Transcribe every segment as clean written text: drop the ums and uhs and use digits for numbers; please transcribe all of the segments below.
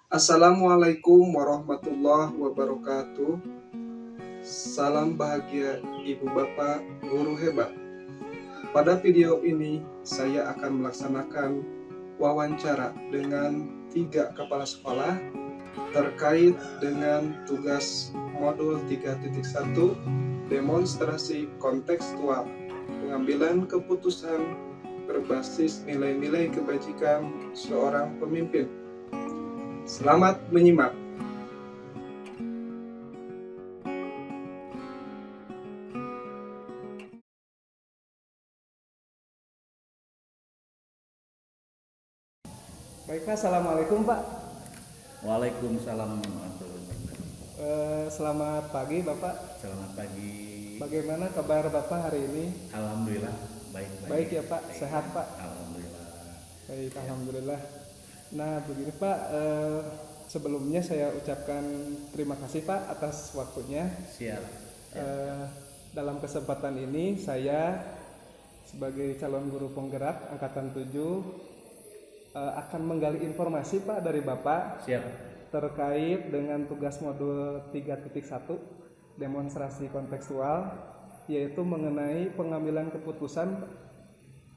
Assalamualaikum warahmatullahi wabarakatuh. Salam bahagia Ibu Bapak Guru hebat. Pada video ini saya akan melaksanakan wawancara dengan 3 kepala sekolah terkait dengan tugas modul 3.1 demonstrasi kontekstual pengambilan keputusan berbasis nilai-nilai kebajikan seorang pemimpin. Selamat menyimak. Baik Pak, Assalamualaikum Pak. Waalaikumsalam warahmatullahi wabarakatuh. Selamat pagi Bapak. Selamat pagi. Bagaimana kabar Bapak hari ini? Alhamdulillah baik. Baik ya Pak, baik. sehat Pak? Alhamdulillah. Baik, Alhamdulillah. Nah begini Pak, sebelumnya saya ucapkan terima kasih Pak atas waktunya. Siap. Dalam kesempatan ini saya sebagai calon guru penggerak Angkatan 7 akan menggali informasi Pak dari Bapak Siap. terkait dengan tugas modul 3.1 demonstrasi kontekstual, yaitu mengenai pengambilan keputusan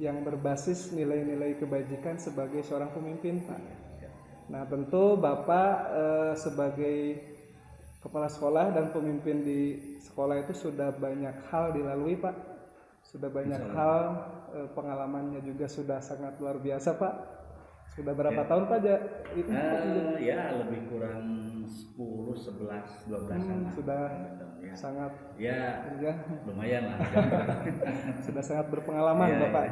yang berbasis nilai-nilai kebajikan sebagai seorang pemimpin Pak. Nah tentu Bapak sebagai kepala sekolah dan pemimpin di sekolah itu sudah banyak hal dilalui Pak, sudah banyak hal, pengalamannya juga sudah sangat luar biasa Pak. Sudah berapa tahun Pak itu? Ya lebih kurang 10, 11, 12 sudah ya. Sangat ya lumayan lah. Sudah sangat berpengalaman Bapak.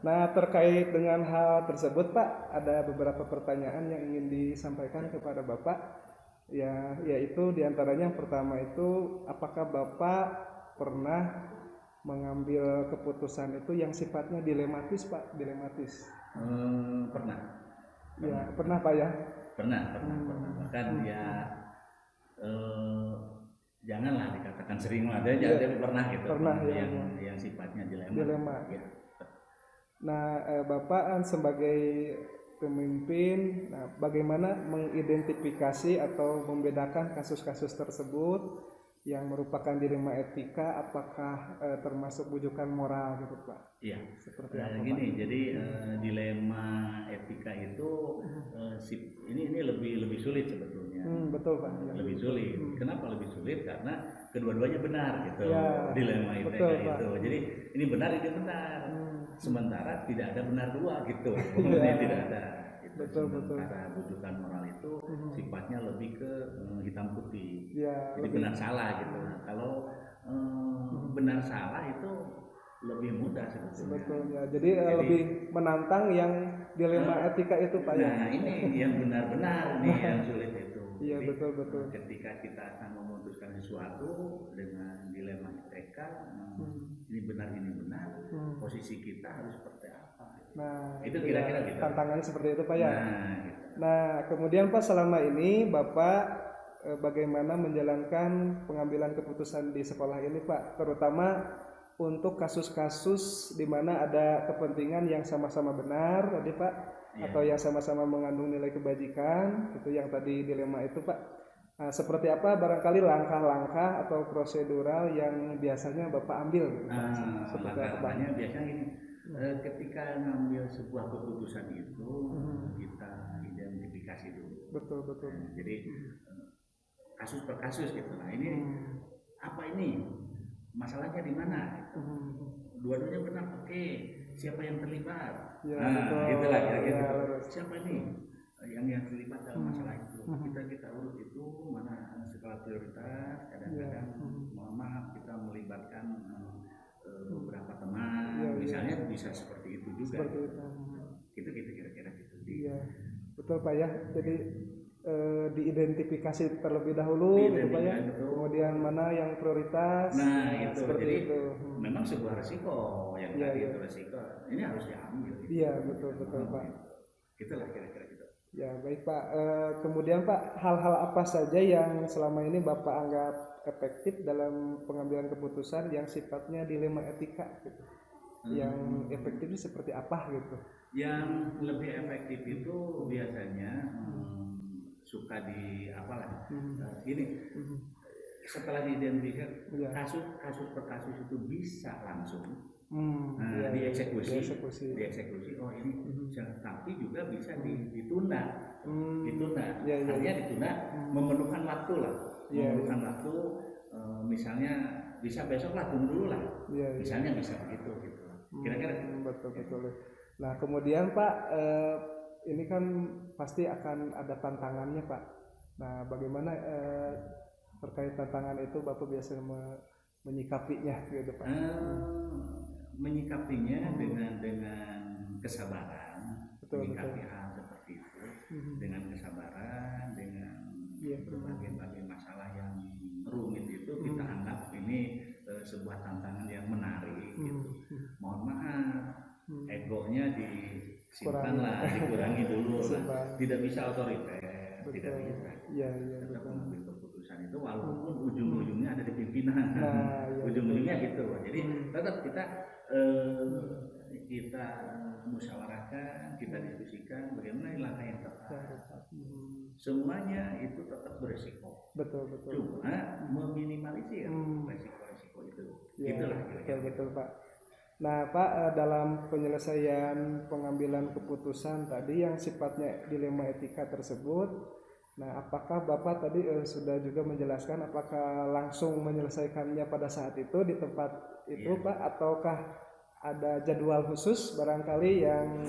Nah terkait dengan hal tersebut Pak, ada beberapa pertanyaan yang ingin disampaikan kepada Bapak, yaitu diantaranya yang pertama itu, apakah Bapak pernah mengambil keputusan itu yang sifatnya dilematis Pak? Dilematis. Pernah. Ya pernah Pak ya? Pernah. Bahkan janganlah dikatakan sering lah, jadi pernah gitu. Pernah yang sifatnya dilema. Ya. Nah, Bapak sebagai pemimpin, bagaimana mengidentifikasi atau membedakan kasus-kasus tersebut yang merupakan dilema etika, apakah termasuk bujukan moral gitu Pak? Iya. Seperti apa Gini, Pak? jadi dilema etika itu ini lebih sulit sebetulnya. Betul Pak. Lebih sulit. Kenapa lebih sulit? Karena kedua-duanya benar gitu. Ya, Dilema etika betul, itu. Pak. Jadi ini benar, ini benar. Sementara tidak ada benar dua gitu. Tidak ada. Gitu. Betul. Sementara bujukan moral itu sifatnya lebih ke hitam putih. Ya, jadi benar salah gitu. Nah, kalau benar salah itu lebih mudah sebetulnya. Jadi lebih menantang yang dilema etika itu Pak ya. Nah ini yang benar-benar nih yang sulit itu. Iya, Jadi, betul. ketika kita akan memutuskan sesuatu dengan dilema etika, ini benar, posisi kita harus seperti apa? Nah, itu kira-kira gitu. Tantangannya seperti itu Pak ya. Gitu. Nah, kemudian Pak, selama ini Bapak bagaimana menjalankan pengambilan keputusan di sekolah ini Pak, terutama untuk kasus-kasus di mana ada kepentingan yang sama-sama benar tadi Pak, atau yang sama-sama mengandung nilai kebajikan, itu yang tadi dilema itu Pak. Nah, seperti apa barangkali langkah-langkah atau prosedural yang biasanya Bapak ambil? Seperti apa? Biasanya ini, ketika ngambil sebuah keputusan itu kita identifikasi dulu. Betul. Jadi kasus per kasus gitu. Nah ini apa ini? Masalahnya di mana? Dua-duanya benar, oke. Siapa yang terlibat? Itulah kira-kira. Siapa ini yang terlibat dalam masalah itu? Kita urut itu mana skala prioritas. Kadang-kadang mohon maaf kita melibatkan beberapa teman, misalnya bisa seperti itu juga. Itu kira-kira gitu. Iya, betul Pak ya. Jadi diidentifikasi terlebih dahulu gitu Pak ya. Kemudian mana yang prioritas. Nah itu jadi itu. Memang sebuah resiko yang tadi itu resiko. Ini harus diambil. Iya betul Pak. Itulah kira-kira gitu. Ya baik Pak. Kemudian Pak, hal-hal apa saja yang selama ini Bapak anggap efektif dalam pengambilan keputusan yang sifatnya dilema etika gitu? Yang efektifnya seperti apa gitu? Yang lebih efektif itu biasanya suka di apalah ini setelah diidentifikasi kasus per kasus itu bisa langsung dieksekusi. Oh ini tapi juga bisa ditunda. Hanya ditunda memerlukan waktu lah. Memerlukan waktu misalnya bisa besok lah, tunggu dulu lah. Misalnya bisa begitu gitu. Kira-kira betul. Nah, kemudian Pak, ini kan pasti akan ada tantangannya Pak. Nah, bagaimana terkait tantangan itu Bapak biasa menyikapinya gitu Pak? Menyikapinya dengan kesabaran, menyikapi hal seperti itu dengan kesabaran, dengan berbagai masalah yang rumit itu kita anggap ini sebuah tantangan yang menarik gitu. Mohon maaf, egonya disimpanlah, dikurangi dulu lah. Tidak bisa otoriter, tidak bisa. Tetap mengambil keputusan itu walaupun ujung-ujungnya ada di pimpinan. Ujung-ujungnya gitu. Jadi tetap kita musyawarahkan, kita diskusikan bagaimana langkah yang tepat. Semuanya itu tetap beresiko. Betul. Cuma meminimalisir resiko-resiko itu. Itulah betul Pak. Nah Pak, dalam penyelesaian pengambilan keputusan tadi yang sifatnya dilema etika tersebut, nah apakah Bapak tadi sudah juga menjelaskan apakah langsung menyelesaikannya pada saat itu di tempat itu Pak, ataukah ada jadwal khusus barangkali yang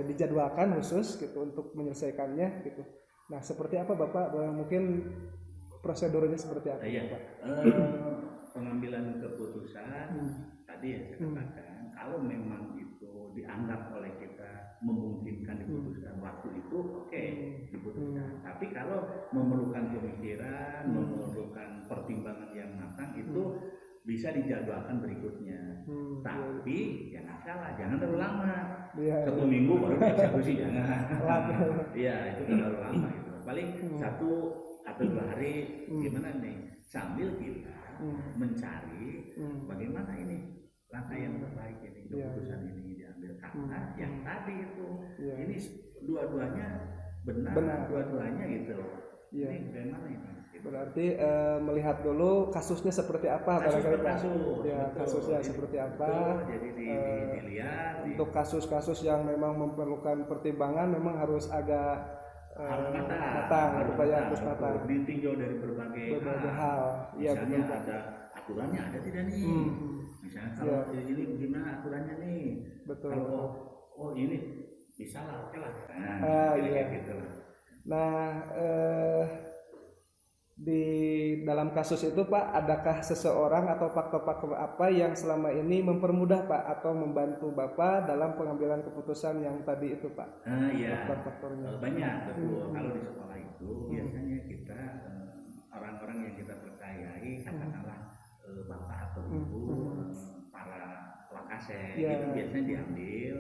dijadwalkan khusus gitu untuk menyelesaikannya gitu. Nah seperti apa Bapak, mungkin prosedurnya seperti apa Pak? Pengambilan keputusan tadi ya saya katakan, kalau memang itu dianggap oleh kita memungkinkan diputuskan waktu itu, diputuskan. Tapi kalau memerlukan pemikiran, memerlukan pertimbangan yang matang, itu bisa dijadwalkan berikutnya. Tapi jangan salah, jangan terlalu lama. 1 minggu baru eksekusi, jangan. Iya, itu terlalu lama gitu. Paling 1 atau 2 hari gimana nih, sambil kita mencari bagaimana ini langkah yang terbaik ini, keputusan ini diambil karena yang tadi itu ini dua-duanya benar. Dua-duanya gitu. Ini bagaimana ini? Berarti melihat dulu kasusnya seperti apa, kasusnya seperti apa. Jadi dilihat. Untuk kasus-kasus yang memang memerlukan pertimbangan memang harus agak matang, harus matang. Ditinjau dari berbagai hal. Misalnya ada aturannya ada tidak nih? Misalnya kalau ini bagaimana aturannya nih? Betul. Kalau ini bisa lah, oke lah. Gitu. Nah, di dalam kasus itu Pak, adakah seseorang atau faktor-faktor apa yang selama ini mempermudah Pak atau membantu Bapak dalam pengambilan keputusan yang tadi itu Pak? Faktor-faktornya banyak, betul. Kalau di sekolah itu biasanya kita orang-orang yang kita percayai, katakanlah bapak atau ibu, para wakasek itu biasanya diambil,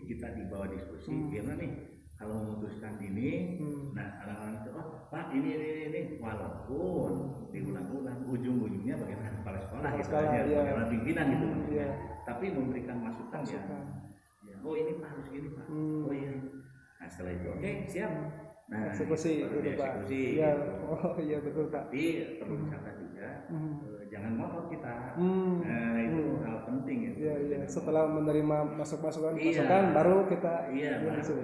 kita dibawa diskusi, gimana nih kalau memutuskan ini, nah orang-orang itu, Pak ini, walaupun diulang-ulang, ujung-ujungnya bagaimana kepala sekolah, bagaimana pimpinan gitu, tapi memberikan masukan ya, oh ini Pak harus gini Pak, oh iya, nah setelah itu, oke, siap, nah eksekusi itu Pak, iya betul Pak. Tapi perlu dicatat juga, jangan ngotot kita, nah itu hal penting ya. Iya. Setelah menerima masukan baru kita masuk.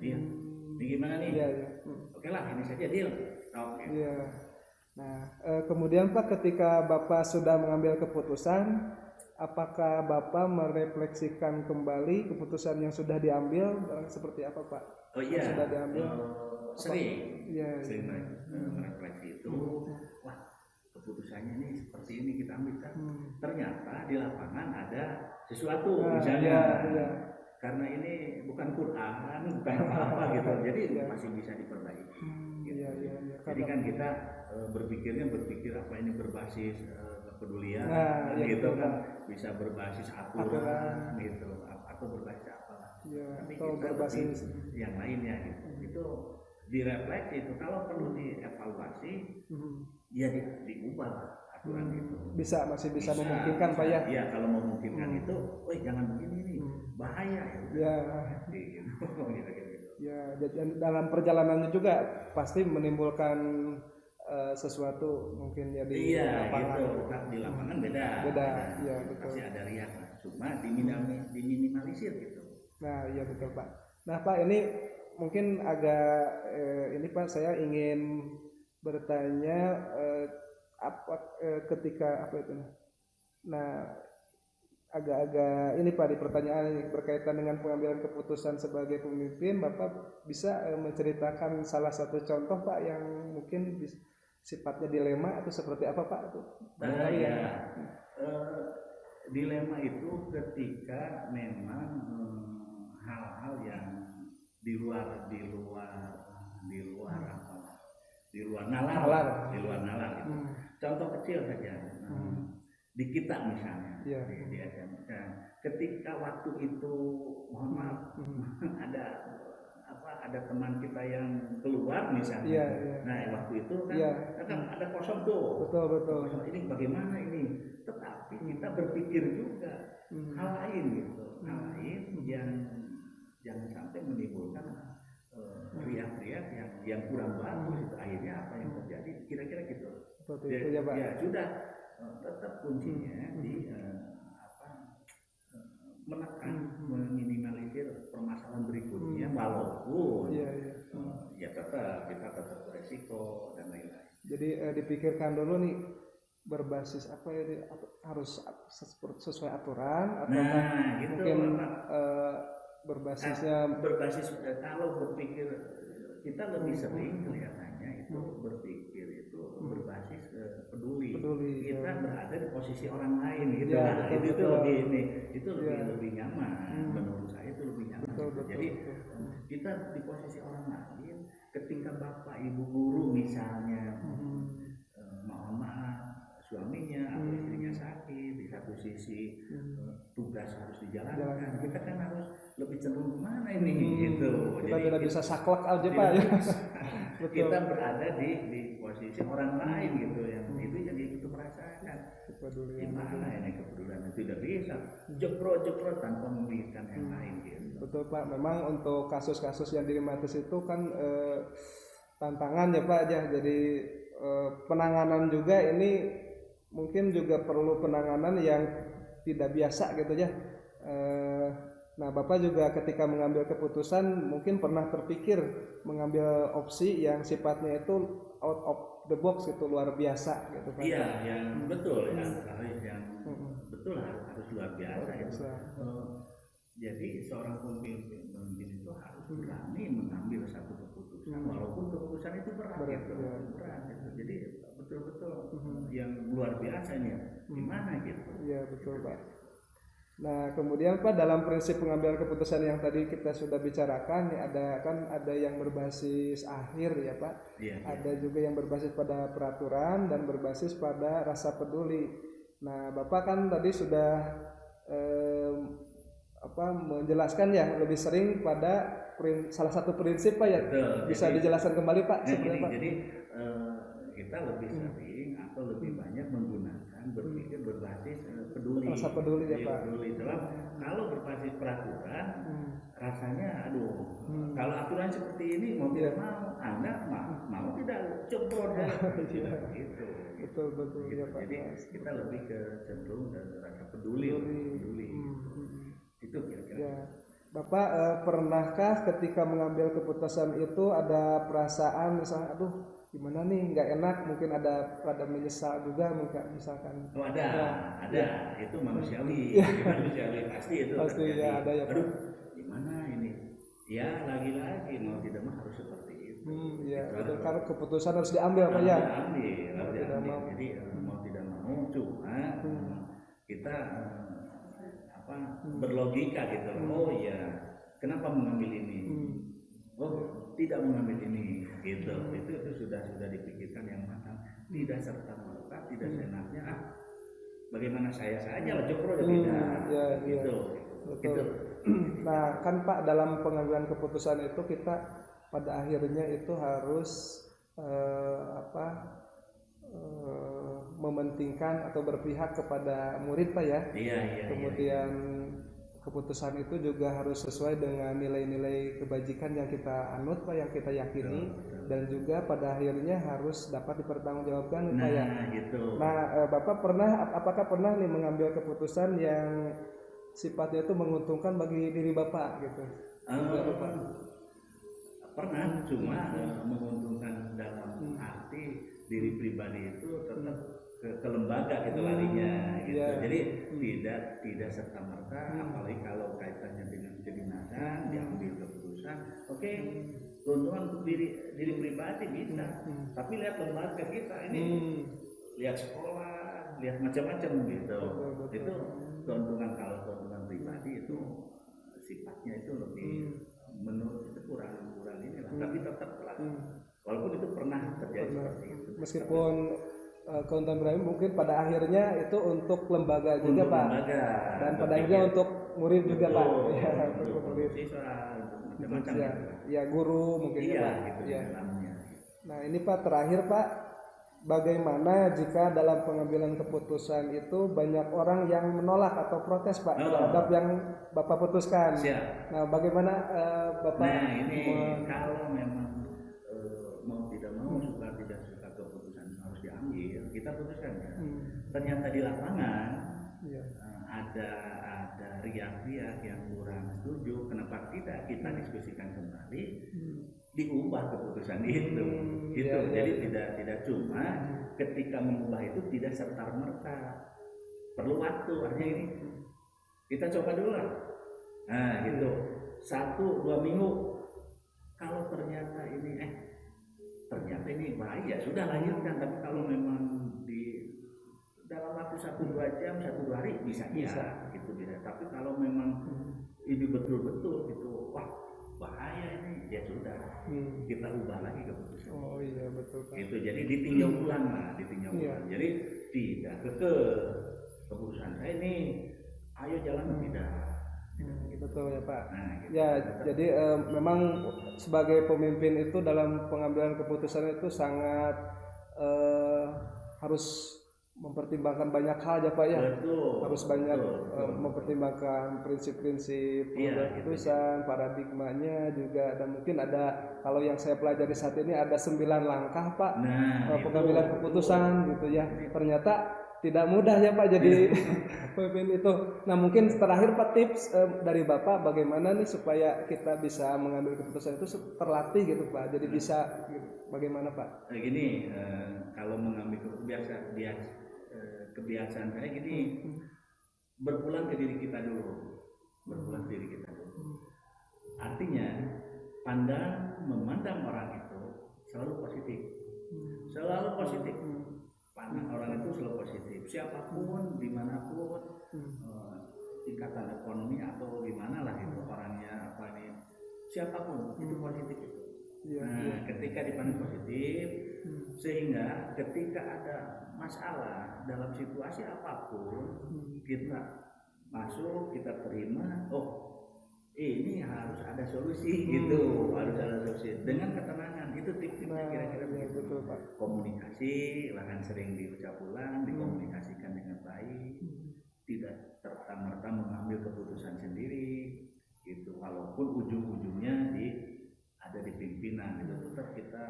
Ini gimana nih? Oke lah, ini saja deal. Oke. Nah, kemudian Pak, ketika Bapak sudah mengambil keputusan, apakah Bapak merefleksikan kembali keputusan yang sudah diambil seperti apa Pak? Sudah diambil? Sering merefleksi itu. Wah, keputusannya ini seperti ini kita ambil kan. Ternyata di lapangan ada sesuatu misalnya. Karena ini bukan Quran, bukan apa gitu. Jadi masih bisa diperbaiki. Gitu. Jadi kan kita berpikir apa ini berbasis kepedulian, gitu kan. Bisa berbasis aturan, gitu. Atau berbasis apa? Tapi atau kita berbasis yang lainnya gitu. Itu direfleksi itu kalau perlu dievaluasi, ya diubah aturan itu. Masih bisa memungkinkan Pak ya? Iya, kalau memungkinkan itu, jangan begini nih, bahaya ya. Iya. Gitu. Ya, dan dalam perjalanannya juga pasti menimbulkan sesuatu mungkin ya di Iya, lapangan. gitu. Di lapangan beda. Iya betul. Pasti ada riak lah. Cuma diminimalisir gitu. Nah, iya betul Pak. Nah Pak, ini mungkin agak ini Pak, saya ingin bertanya ketika apa itu? Nah, agak-agak ini Pak, di pertanyaan ini berkaitan dengan pengambilan keputusan sebagai pemimpin, Bapak bisa menceritakan salah satu contoh Pak yang mungkin sifatnya dilema atau seperti apa Pak? Dilema itu ketika memang hal-hal yang di luar nalar gitu. Contoh kecil saja. Di kita misalnya di SMK, ketika waktu itu mohon maaf ada teman kita yang keluar misalnya, nah waktu itu kan ada kosong tuh, betul. Ini bagaimana ini, tetapi kita berpikir juga hal lain gitu, hal lain yang jangan sampai menimbulkan riak-riak yang kurang bagus itu, akhirnya apa yang terjadi kira-kira gitu. Ya sudah, tetap kuncinya di menekan, meminimalisir permasalahan berikutnya, walaupun ya tetap kita tetap beresiko dan lain-lain. Jadi dipikirkan dulu nih berbasis apa ya, harus sesuai aturan atau gitu, mungkin berbasis kalau berpikir kita lebih sering kelihatannya itu berpikir itu berbasis peduli. Kita berada di posisi orang lain gitu lah. Itu lebih nyaman. Menurut saya itu lebih nyaman. Jadi kita di posisi orang lain, ketika bapak ibu guru misalnya mohon maaf suaminya atau istrinya sakit, di satu sisi tugas harus dijalankan, kita kan harus lebih cenderung kemana ini gitu. Kita tidak bisa saklek aja Pak ya. Kita berada di posisi orang lain gitu, yang itu jadi itu merasakan gimana ini kepedulian, tidak bisa jeprot tanpa memikirkan yang lain gitu. Betul Pak, memang untuk kasus-kasus yang dilematis itu kan tantangan ya Pak ya, jadi penanganan juga ini mungkin juga perlu penanganan yang tidak biasa gitu ya. Nah Bapak juga ketika mengambil keputusan mungkin pernah terpikir mengambil opsi yang sifatnya itu out of the box, itu luar biasa gitu Pak. Iya, yang betul betul harus luar biasa gitu. Jadi seorang pemimpin itu harus berani mengambil satu keputusan, walaupun keputusan itu berat gitu. Jadi betul-betul yang luar biasa ini gimana gitu. Iya betul Pak. Nah kemudian Pak, dalam prinsip pengambilan keputusan yang tadi kita sudah bicarakan, ada yang berbasis akhir ya Pak, ada juga yang berbasis pada peraturan dan berbasis pada rasa peduli. Nah Bapak kan tadi sudah menjelaskan ya lebih sering pada salah satu prinsip Pak ya. Betul, bisa dijelaskan kembali Pak? Jadi kita lebih sering atau lebih banyak menggunakan berpikir berbasis peduli. Rasa peduli ya Pak. Kalau berbasis peraturan, rasanya kalau aturan seperti ini mau tidak mau, Anda mau tidak coba gitu. Betul ya Pak. Jadi kita lebih ke cenderung dan rasa peduli. Itu kira-kira. Ya. Bapak pernahkah ketika mengambil keputusan itu ada perasaan misalnya gimana nih, nggak enak, mungkin ada menyesal juga mungkin misalkan? Ada. Itu manusiawi, pasti itu. Ya ada ya Pak. Gimana ini? Ya lagi-lagi mau tidak mau harus seperti itu. Betul, karena keputusan harus diambil Pak ya. Diambil. Jadi mau tidak mau cuma kita berlogika gitu. Oh iya, kenapa mengambil ini? Oh tidak mengambil ini gitu. Itu sudah dipikirkan yang matang, tidak serta merta, tidak senaknya bagaimana saya saja lah jepro tidak gitu. Betul. Nah kan Pak, dalam pengambilan keputusan itu kita pada akhirnya itu harus mementingkan atau berpihak kepada murid Pak ya. Iya. Kemudian keputusan itu juga harus sesuai dengan nilai-nilai kebajikan yang kita anut Pak, yang kita yakini, dan juga pada akhirnya harus dapat dipertanggungjawabkan Pak ya. Gitu. Nah, Bapak apakah pernah nih mengambil keputusan yang sifatnya itu menguntungkan bagi diri Bapak gitu? Bapak? Pernah, cuma menguntungkan dalam arti diri pribadi itu tetap ke lembaga gitu larinya gitu. Jadi tidak serta merta, apalagi kalau kaitannya dengan kedinasan diambil keputusan. Oke, keuntungan untuk diri pribadi bisa, tapi lihat lembaga kita ini, lihat sekolah, lihat macam-macam gitu. Itu keuntungan, kalau keuntungan pribadi itu sifatnya itu lebih menurut itu kurang ini lah, tapi tetap lah. Walaupun itu pernah terjadi seperti itu. Meskipun keuntungan pribadi mungkin pada akhirnya itu untuk lembaga juga Pak. Lembaga. Dan pada akhirnya untuk murid juga Pak. Ya, untuk murid. Siswa, macam-macam. Ya guru mungkin Pak. Gitu ya. Nah ini Pak terakhir Pak, bagaimana jika dalam pengambilan keputusan itu banyak orang yang menolak atau protes Pak terhadap yang Bapak putuskan? Siap. Nah bagaimana Bapak? Nah ini kalau memang mau tidak mau, suka tidak suka keputusan harus diambil, kita putuskan ya. Ternyata di lapangan ada riak-riak yang kurang setuju, kenapa tidak kita diskusikan kembali, diubah keputusan itu. Jadi tidak cuma ketika mengubah itu tidak serta merta, perlu waktu. Artinya ini kita coba dulu lah. Nah gitu, 1-2 minggu. Kalau ternyata ini baik ya sudah lanjutkan. Tapi kalau memang di dalam waktu 1-2 jam, 1-2 hari bisa. Gitu bisa. Tapi kalau memang ini betul-betul gitu, wah bahaya ini, ya sudah, kita ubah lagi keputusan. Oh iya betul Pak. Gitu, jadi ditinjau ulang lah, ulang. Jadi tidak keputusan saya ini, ayo jalan tidak. Betul ya Pak. Nah, gitu. Ya jadi memang sebagai pemimpin itu dalam pengambilan keputusan itu sangat harus mempertimbangkan banyak hal ya Pak ya. Betul, harus banyak mempertimbangkan prinsip-prinsip keputusan, paradigmanya juga, dan mungkin ada, kalau yang saya pelajari saat ini ada 9 langkah Pak pengambilan keputusan gitu ya. Ternyata tidak mudah ya Pak jadi pemimpin itu. Nah mungkin terakhir Pak tips dari Bapak bagaimana nih supaya kita bisa mengambil keputusan itu terlatih gitu Pak, jadi bisa gitu. Bagaimana Pak? Gini, kalau mengambil kebiasaan saya gini, berpulang ke diri kita dulu, artinya memandang orang itu selalu positif, pandang orang itu selalu positif, siapapun, dimanapun, tingkatan ekonomi atau gimana lah itu orangnya, siapapun itu positif itu. Ketika dipandang positif, sehingga ketika ada masalah dalam situasi apapun, kita masuk, kita terima, ini harus ada solusi gitu, harus ada solusi dengan ketenangan. Itu tips-tipsnya kira-kira begitu. Betul, Pak. Komunikasi, bahkan sering diucap ulang, dikomunikasikan dengan baik, tidak serta-merta mengambil keputusan sendiri gitu, walaupun ujung-ujungnya ada di pimpinan gitu, tetap kita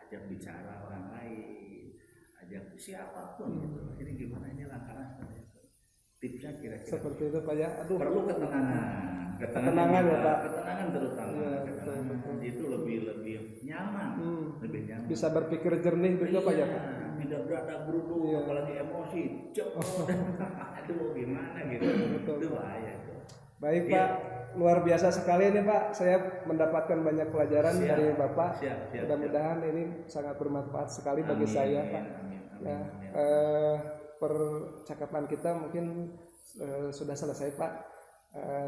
ajak bicara orang lain, ajak siapapun gitu. Ini gimana ini langkah seperti itu. Tipsnya kira-kira seperti itu Pak ya. Perlu ketenangan ya Pak. Ketenangan terutama. Betul. Itu lebih nyaman, lebih nyaman. Bisa berpikir jernih juga Pak ya Pak. Tidak berada beruduk, apalagi emosi, aduh gimana gitu. Itu bahaya itu. Baik Pak, luar biasa sekali nih Pak. Saya mendapatkan banyak pelajaran dari Bapak. Mudah-mudahan ini sangat bermanfaat sekali bagi saya Pak. Percakapan kita mungkin sudah selesai Pak.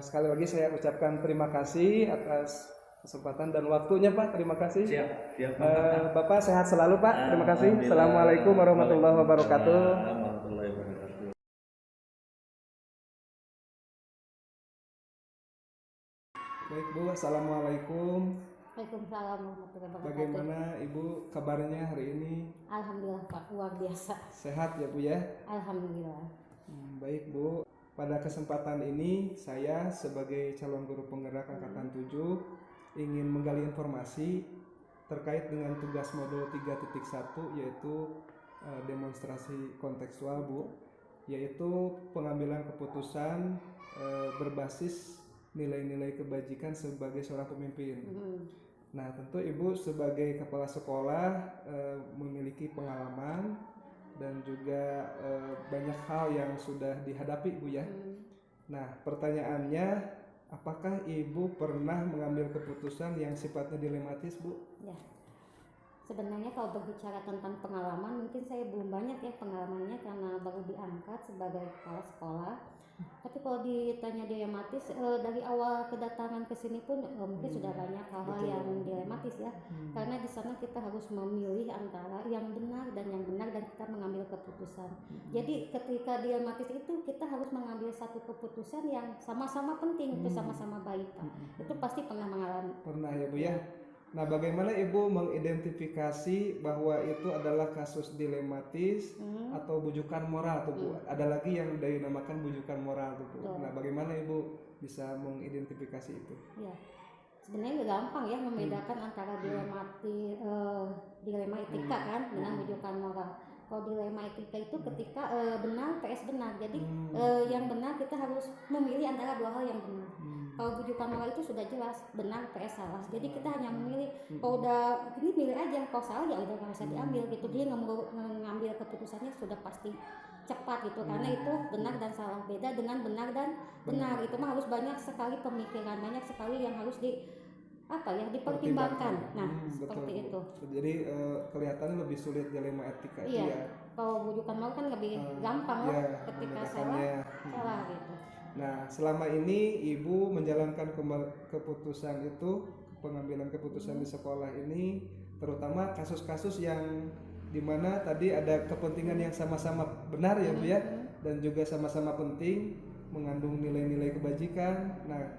Sekali lagi saya ucapkan terima kasih atas kesempatan dan waktunya Pak. Terima kasih. Siap. Bapak sehat selalu Pak. Terima kasih. Assalamualaikum warahmatullahi wabarakatuh. Baik Bu, assalamualaikum. Waalaikumsalam warahmatullahi wabarakatuh. Bagaimana Ibu kabarnya hari ini? Alhamdulillah Pak, luar biasa. Sehat ya Bu ya? Alhamdulillah. Baik Bu, pada kesempatan ini saya sebagai calon guru penggerak angkatan 7 ingin menggali informasi terkait dengan tugas modul 3.1 yaitu demonstrasi kontekstual Bu, yaitu pengambilan keputusan berbasis nilai-nilai kebajikan sebagai seorang pemimpin. Nah, tentu Ibu sebagai kepala sekolah memiliki pengalaman dan juga banyak hal yang sudah dihadapi Bu ya. Nah, pertanyaannya, apakah Ibu pernah mengambil keputusan yang sifatnya dilematis Bu? Ya. Sebenarnya kalau berbicara tentang pengalaman, mungkin saya belum banyak ya pengalamannya karena baru diangkat sebagai kepala sekolah. Tapi kalau ditanya dilematis, dari awal kedatangan ke sini pun mungkin sudah banyak hal-hal yang dilematis ya. Karena di sana kita harus memilih antara yang benar dan kita mengambil keputusan. Jadi ketika dilematis itu kita harus mengambil satu keputusan yang sama-sama penting, itu sama-sama baik Pak. Itu pasti pernah mengalami. Pernah ya Bu ya. Nah, bagaimana Ibu mengidentifikasi bahwa itu adalah kasus dilematis atau bujukan moral tuh Bu? Ada lagi yang dinamakan bujukan moral tuh Bu. Nah, bagaimana Ibu bisa mengidentifikasi itu? Ya, sebenarnya gampang ya membedakan antara dilema etika kan dengan bujukan moral. Kalau dilema etika itu ketika benar vs benar. Jadi yang benar kita harus memilih antara dua hal yang benar. Kalau bujukan moral itu sudah jelas benar vs salah. Jadi kita hanya memilih. Kalau udah ini pilih aja. Kalau salah ya udah nggak usah diambil gitu. Dia ngambil keputusannya sudah pasti cepat gitu. Karena itu benar dan salah, beda dengan benar dan benar. Itu mah harus banyak sekali pemikiran, banyak sekali yang harus dipertimbangkan. Nah, seperti itu. Jadi kelihatannya lebih sulit dilema etika itu ya. Kalau bujukan moral kan lebih gampang lah ketika salah gitu. Nah, selama ini Ibu menjalankan keputusan itu, pengambilan keputusan di sekolah ini, terutama kasus-kasus yang dimana tadi ada kepentingan yang sama-sama benar ya Bu ya, dan juga sama-sama penting, mengandung nilai-nilai kebajikan. Nah,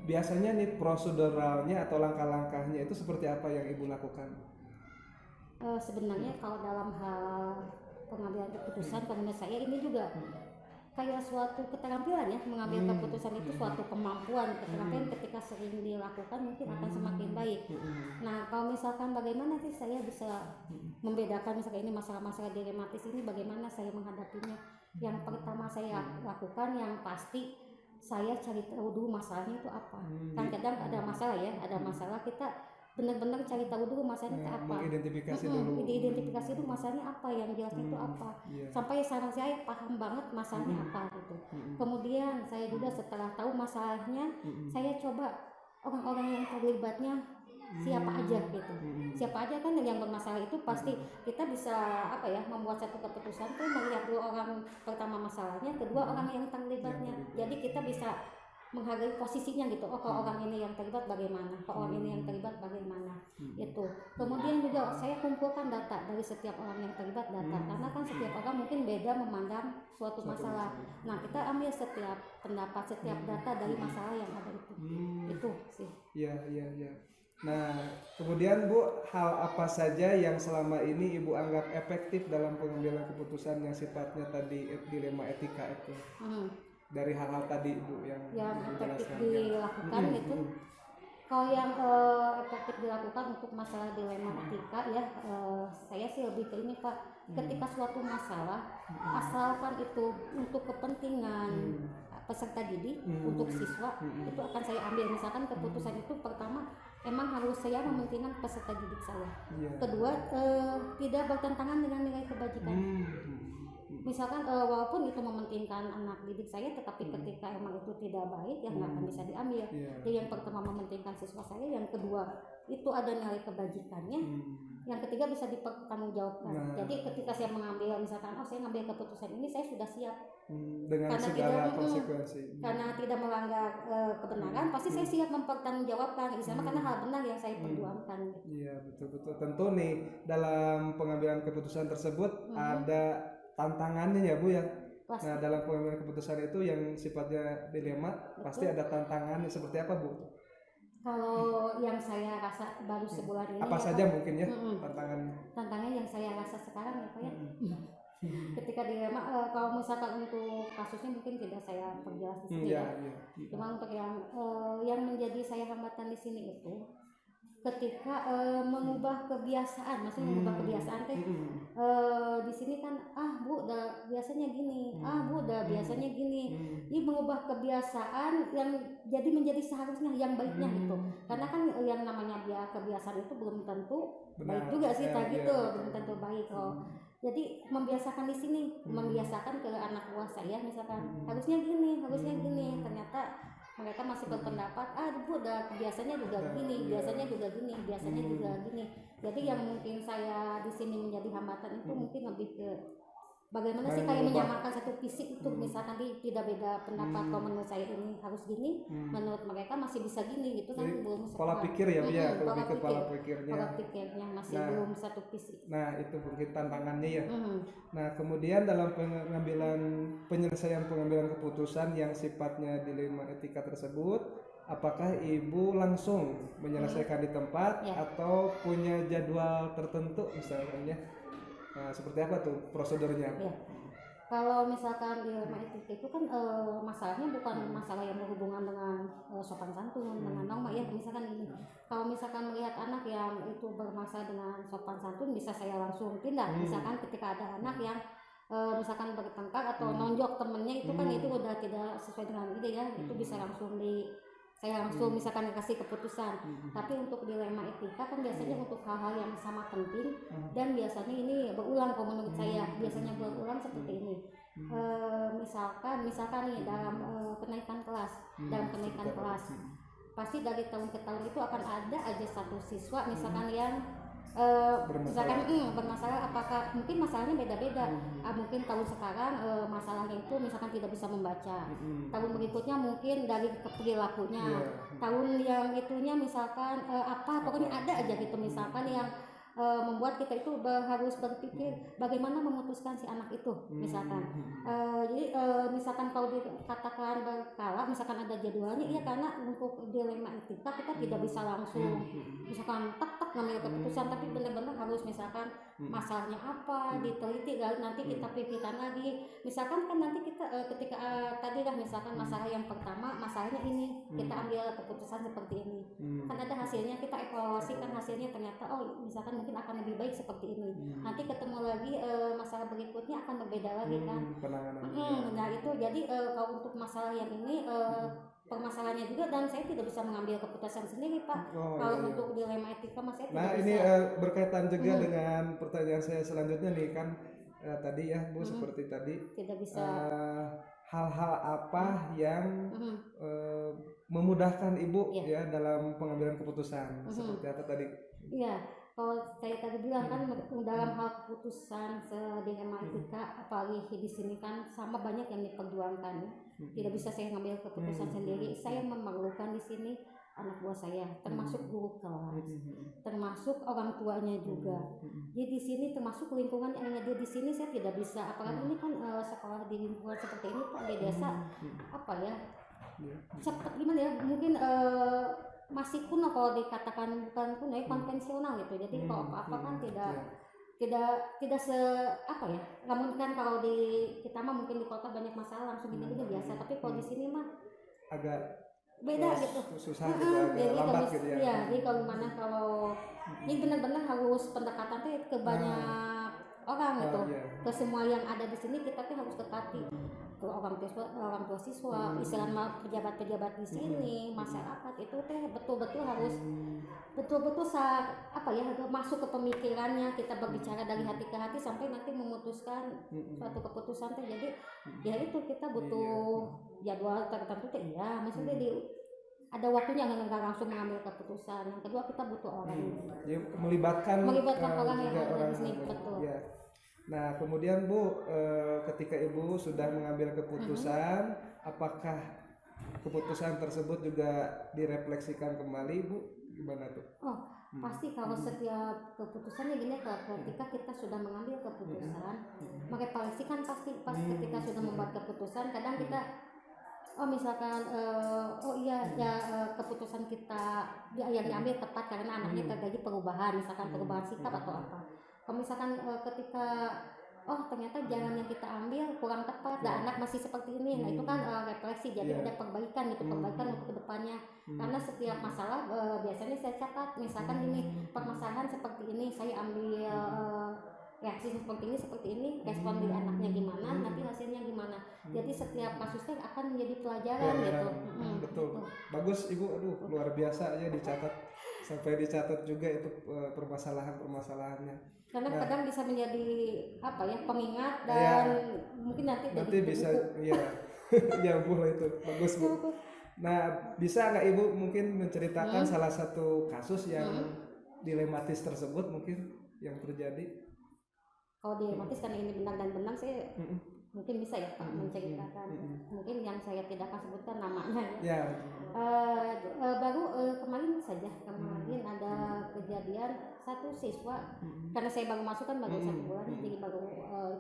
biasanya nih proseduralnya atau langkah-langkahnya itu seperti apa yang Ibu lakukan? Sebenarnya kalau dalam hal pengambilan keputusan, menurut saya ini juga kayak suatu keterampilan ya, mengambil keputusan itu suatu kemampuan, keterampilan ketika sering dilakukan mungkin akan semakin baik. Nah, kalau misalkan bagaimana sih saya bisa membedakan misalkan ini masalah-masalah dilematis ini, bagaimana saya menghadapinya? Yang pertama saya lakukan yang pasti saya cari tahu dulu masalahnya itu apa. Kan kadang ada masalah ya, ada masalah kita benar-benar cari tahu dulu masalahnya apa. Mengidentifikasi dulu. Identifikasi dulu masalahnya apa, yang jelasnya itu apa. Sampai saya paham banget masalahnya apa gitu. Kemudian saya juga setelah tahu masalahnya, saya coba orang-orang yang terlibatnya siapa aja gitu. Siapa aja kan yang bermasalah itu pasti kita bisa membuat satu keputusan tuh melihat dulu orang pertama masalahnya, kedua orang yang terlibatnya. Jadi kita bisa menghargai posisinya gitu. Oh, kalau orang ini yang terlibat bagaimana, kalau orang ini yang terlibat bagaimana, itu. Kemudian juga saya kumpulkan data dari setiap orang yang terlibat data, karena kan setiap orang mungkin beda memandang suatu masalah. Nah, kita ambil setiap pendapat, setiap data dari masalah yang ada itu sih. Iya. Nah, kemudian Bu, hal apa saja yang selama ini Ibu anggap efektif dalam pengambilan keputusan yang sifatnya tadi dilema etika itu? Dari hal-hal tadi Ibu yang efektif dilakukan itu, kalau yang efektif dilakukan untuk masalah dilema etika ya, saya sih lebih ke ini Pak, ketika suatu masalah asalkan itu untuk kepentingan peserta didik, untuk siswa, itu akan saya ambil. Misalkan keputusan itu pertama emang harus saya mementingkan peserta didik saya, kedua tidak bertentangan dengan nilai kebajikan. Misalkan walaupun itu mementingkan anak didik saya, tetapi ketika emang itu tidak baik ya nggak akan bisa diambil. Jadi yang pertama mementingkan siswa saya, yang kedua itu ada nilai kebajikannya, yang ketiga bisa dipertanggungjawabkan. Jadi ketika saya mengambil misalkan saya ngambil keputusan ini, saya sudah siap dengan karena segala konsekuensi. Karena tidak melanggar kebenaran, pasti saya siap mempertanggungjawabkan karena hal benar yang saya perjuangkan. Iya, betul. Tentu nih dalam pengambilan keputusan tersebut ada tantangannya ya Bu ya. Pasti. Nah, dalam pengambilan keputusan itu yang sifatnya dilema, pasti ada tantangannya. Seperti apa Bu? Kalau yang saya rasa baru sebulan ini apa saja mungkin ya tantangannya? Tantangan yang saya rasa sekarang ya Pak ya, Ketika dilema, kalau misalkan untuk kasusnya mungkin tidak saya perjelas di sini ya. Cuma untuk yang menjadi saya hambatan di sini itu ketika mengubah kebiasaan, maksudnya mengubah kebiasaan teh di sini kan bu udah biasanya gini, bu udah biasanya gini, ini mengubah kebiasaan yang jadi menjadi seharusnya yang baiknya gitu, karena kan yang namanya kebiasaan itu belum tentu baik juga sih gitu, belum tentu baik loh. Jadi membiasakan di sini, membiasakan ke anak buah saya misalkan harusnya gini, ternyata mereka masih berpendapat bu udah biasanya juga gini, biasanya juga gini. Jadi yang mungkin saya di sini menjadi hambatan itu mungkin lebih ke bagaimana sih kayak menyamakan satu visi itu, misalkan tidak beda pendapat, kalau menurut saya ini harus gini, menurut mereka masih bisa gini gitu kan. Jadi, belum pola pikir ya lebih ke pola pikirnya masih belum satu visi. Nah itu mungkin tantangannya ya. Nah kemudian dalam penyelesaian pengambilan keputusan yang sifatnya dilema etika tersebut, apakah ibu langsung menyelesaikan di tempat atau punya jadwal tertentu misalnya? Nah, seperti apa tuh prosedurnya? Ya. Kalau misalkan dilema etika itu kan masalahnya bukan masalah yang berhubungan dengan sopan santun, dengan norma ya. Misalkan ini, kalau misalkan melihat anak yang itu bermasalah dengan sopan santun, bisa saya langsung tindak. Misalkan ketika ada anak yang misalkan bertengkar atau nonjok temennya, itu kan itu udah tidak sesuai dengan ide ya, itu bisa langsung saya langsung misalkan kasih keputusan. Tapi untuk dilema etika kan biasanya untuk hal-hal yang sama penting dan biasanya ini berulang, kalau menurut saya biasanya berulang seperti ini. Misalkan nih dalam kenaikan kelas, pasti dari tahun ke tahun itu akan ada aja satu siswa misalkan yang misalkan bermasalah, apakah mungkin masalahnya beda-beda. Mungkin tahun sekarang masalahnya itu misalkan tidak bisa membaca, tahun berikutnya mungkin dari perilakunya, tahun yang itunya misalkan pokoknya ada aja gitu misalkan yang membuat kita itu harus berpikir bagaimana memutuskan si anak itu misalkan. Jadi misalkan kalau dikatakan berkala, misalkan ada jadwalnya, iya karena untuk dilema etika kita tidak bisa langsung misalkan tek ngambil keputusan, tapi benar-benar harus misalkan masalahnya apa diteliti, nanti kita pikirkan lagi. Misalkan kan nanti kita ketika tadi lah misalkan masalah yang pertama masalahnya ini, kita ambil keputusan seperti ini, kan ada hasilnya, kita evaluasi kan hasilnya ternyata misalkan mungkin akan lebih baik seperti ini. Nanti ketemu lagi masalah berikutnya akan berbeda lagi kan. Nah itu jadi kalau untuk masalah yang ini permasalahannya juga, dan saya tidak bisa mengambil keputusan sendiri Pak. Kalau untuk dilema etika saya tidak bisa. Ini berkaitan juga dengan pertanyaan saya selanjutnya nih kan, tadi ya Bu, seperti tadi tidak bisa hal-hal apa yang memudahkan Ibu ya dalam pengambilan keputusan, seperti apa tadi? Iya, kalau saya tadi bilang kan dalam hal keputusan dilema etika, apalagi di sini kan sama banyak yang diperjuangkan. Tidak bisa saya ngambil keputusan sendiri. Saya memerlukan di sini anak buah saya, termasuk guru kelas, termasuk orang tuanya juga. Jadi di sini termasuk lingkungan yang ada di sini saya tidak bisa. Apalagi ini kan sekolah di lingkungan seperti ini Pak, di desa apa ya? Cepat gimana ya? Mungkin masih kuno, kalau dikatakan bukan kuno ya, konvensional gitu. Jadi kalau apa-apa kan tidak se apa ya, namun kan kalau di kita mah mungkin di kota banyak masalah langsung gini-gini biasa, tapi kalau di sini mah agak beda gitu, susah gitu, agak lambat gitu ya. Iya, jadi kalau ini benar-benar harus pendekatan tuh ke banyak orang gitu, ke semua yang ada di sini kita tuh harus dekati, ke orang tua siswa, istilah pejabat-pejabat di sini, masyarakat itu teh betul-betul harus betul-betul masuk ke pemikirannya, kita berbicara dari hati ke hati sampai nanti memutuskan suatu keputusan teh. Jadi ya itu kita butuh jadwal tertentu teh, maksudnya ada waktunya nggak langsung mengambil keputusan. Yang kedua kita butuh orang jadi melibatkan orang yang ada di sini, betul. Ya. Nah kemudian Bu, ketika Ibu sudah mengambil keputusan, apakah keputusan tersebut juga direfleksikan kembali Bu? Gimana tuh? Pasti kalau setiap keputusannya gini, ketika kita sudah mengambil keputusan, merefleksikan pasti ketika sudah membuat keputusan, kadang kita misalkan keputusan kita yang diambil tepat karena anaknya terjadi perubahan, misalkan perubahan sikap atau apa. Kalau misalkan ketika oh ternyata jalan yang kita ambil kurang tepat, dan anak masih seperti ini. Nah itu kan refleksi, jadi ada perbaikan gitu, perbaikan untuk kedepannya. Karena setiap masalah biasanya saya catat, misalkan gini, permasalahan seperti ini, saya ambil reaksi seperti ini, respon dari anaknya gimana, nanti hasilnya gimana. Jadi setiap kasusnya akan menjadi pelajaran gitu. Betul. Bagus Ibu, aduh luar biasa ya, dicatat, sampai dicatat juga itu permasalahannya. Karena kadang bisa menjadi apa ya, pengingat dan mungkin nanti bisa ya ya boleh itu, bagus Bu. Nah bisa nggak Ibu mungkin menceritakan salah satu kasus yang dilematis tersebut mungkin yang terjadi? Kalau dilematis kan ini benar dan benar, saya mungkin bisa ya Pak menceritakan. Mungkin yang saya tidak akan sebutkan namanya ya. Baru kemarin ada kejadian satu siswa, karena saya baru masuk kan baru 1 bulan, jadi baru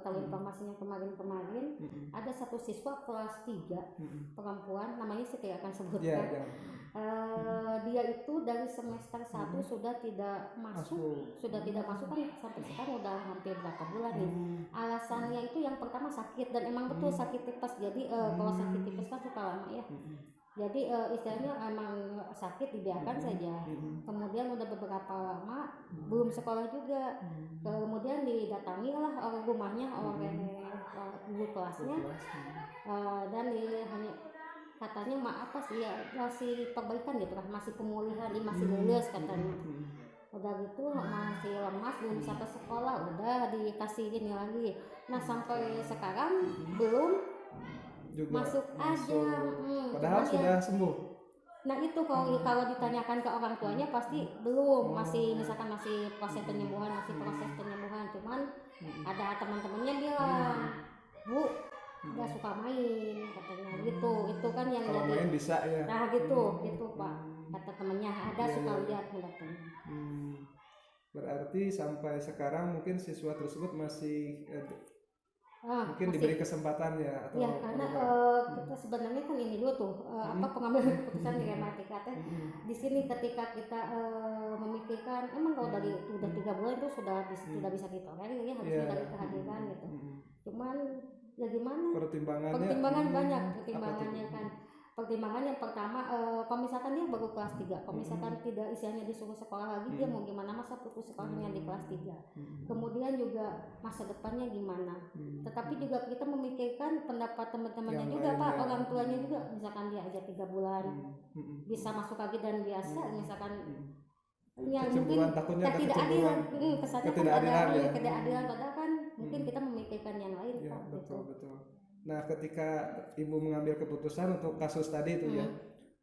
tahu informasinya kemarin. Ada satu siswa kelas 3 perempuan, namanya saya tidak akan sebutkan. Dia itu dari semester 1 sudah tidak masuk kan sampai sekarang udah hampir berapa bulan nih. Alasannya itu yang pertama sakit, dan emang betul sakit tipes. Jadi kalau sakit tipes kan suka lama ya. Jadi istilahnya emang sakit dibiarkan saja. Kemudian udah beberapa lama belum sekolah juga. Kemudian didatangi lah oleh rumahnya oleh guru kelasnya, dan hanya katanya apa sih ya, masih perbaikan gitu kan, masih pemulihan, masih lulus katanya. Udah gitu masih lemas, belum sampai sekolah udah dikasih ini lagi. Nah sampai sekarang belum juga masuk aja. Padahal sudah sembuh. Nah itu kalau ditanyakan ke orang tuanya pasti belum, masih misalkan masih proses penyembuhan. Cuman ada teman-temannya bilang, Bu nggak suka main katanya gitu. Itu kan yang kalau jadi main bisa ya. Nah gitu Pak, kata temennya ada suka lihat mendatang. Berarti sampai sekarang mungkin siswa tersebut masih mungkin diberi kesempatan ya, atau ya karena kita sebenarnya kan ini dulu tuh pengambilan keputusan di gramatika di sini ketika kita memikirkan emang kalau dari udah 3 bulan itu sudah tidak bisa ditolerir ya, harusnya dari kehadiran gitu. Cuman ya gimana, pertimbangan banyak pertimbangannya kan. Pertimbangan yang pertama, kalau misalkan dia baru kelas 3, kalau misalkan tidak istilahnya disuruh sekolah lagi, dia mau gimana, masa putus sekolahnya di kelas 3. Kemudian juga masa depannya gimana. Tetapi juga kita memikirkan pendapat teman-temannya juga Pak, orang tuanya juga. Misalkan dia aja 3 bulan bisa masuk lagi dan biasa, misalkan ya mungkin ketidakadilan, kesannya kan ada ketidakadilan, padahal kan mungkin kita memikirkan yang lain ya, Pak. betul. Nah ketika Ibu mengambil keputusan untuk kasus tadi itu ya,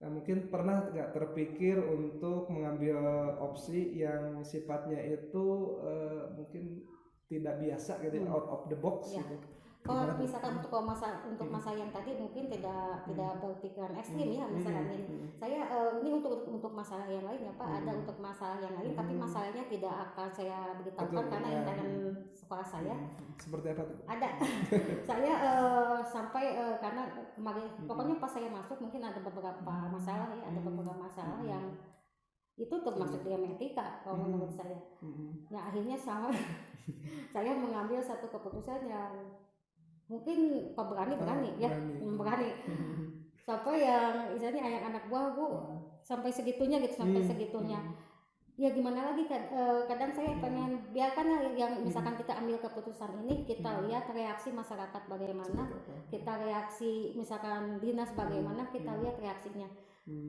nah, mungkin pernah nggak terpikir untuk mengambil opsi yang sifatnya itu mungkin tidak biasa gitu, out of the box gitu. Kalau misalkan untuk masa yang tadi mungkin tidak berpikiran ekstrim ya, misalkan ini saya ini untuk masalah yang lain ya Pak, ada untuk masalah yang lain, tapi masalahnya tidak akan saya beritahukan karena internal sekolah saya. Seperti apa tuh? Ada saya sampai karena kemarin pokoknya pas saya masuk mungkin ada beberapa masalah ya, yang itu termasuk diametika kalau menurut saya. Nah akhirnya saya mengambil satu keputusan yang mungkin berani sampai yang misalnya anak buah Bu sampai segitunya gitu, ya gimana lagi kan, kadang saya pengen biarkan yang misalkan kita ambil keputusan ini, kita lihat reaksi masyarakat bagaimana, kita reaksi misalkan dinas bagaimana, kita lihat reaksinya.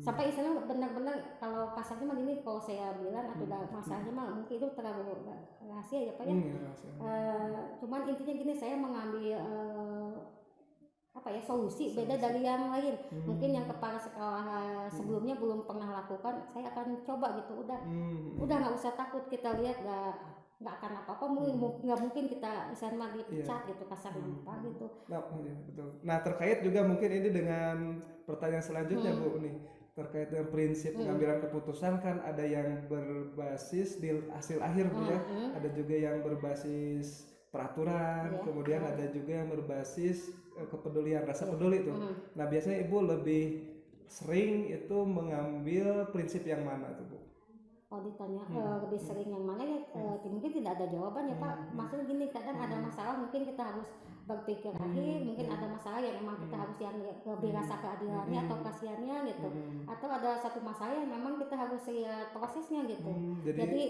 Sampai istilahnya benar-benar kalau kasarnya mah gini, kalau saya bilang atau masalahnya mah mungkin itu terlalu rahasia ya Pak ya. Cuman intinya gini, saya mengambil solusi beda dari yang lain. Mungkin yang kepala sekolah sebelumnya belum pernah lakukan, saya akan coba gitu. Udah nggak usah takut, kita lihat nggak akan apa-apa, nggak mungkin kita misalnya dipecat gitu kasarnya apa gitu. Betul. Nah terkait juga mungkin ini dengan pertanyaan selanjutnya Bu nih, terkait dengan prinsip pengambilan keputusan kan ada yang berbasis di hasil akhir Bu ya, ada juga yang berbasis peraturan, kemudian ada juga yang berbasis kepedulian, rasa peduli tuh. Nah biasanya Ibu lebih sering itu mengambil prinsip yang mana tuh Bu? kalau ditanya lebih sering yang mana ya mungkin tidak ada jawabannya Pak. Maksudnya gini, kadang ada masalah mungkin kita harus berpikir akhir, mungkin ada masalah yang memang kita harus yang lebih rasa keadilannya atau kasihannya gitu, atau ada satu masalah yang memang kita harus lihat prosesnya gitu. Jadi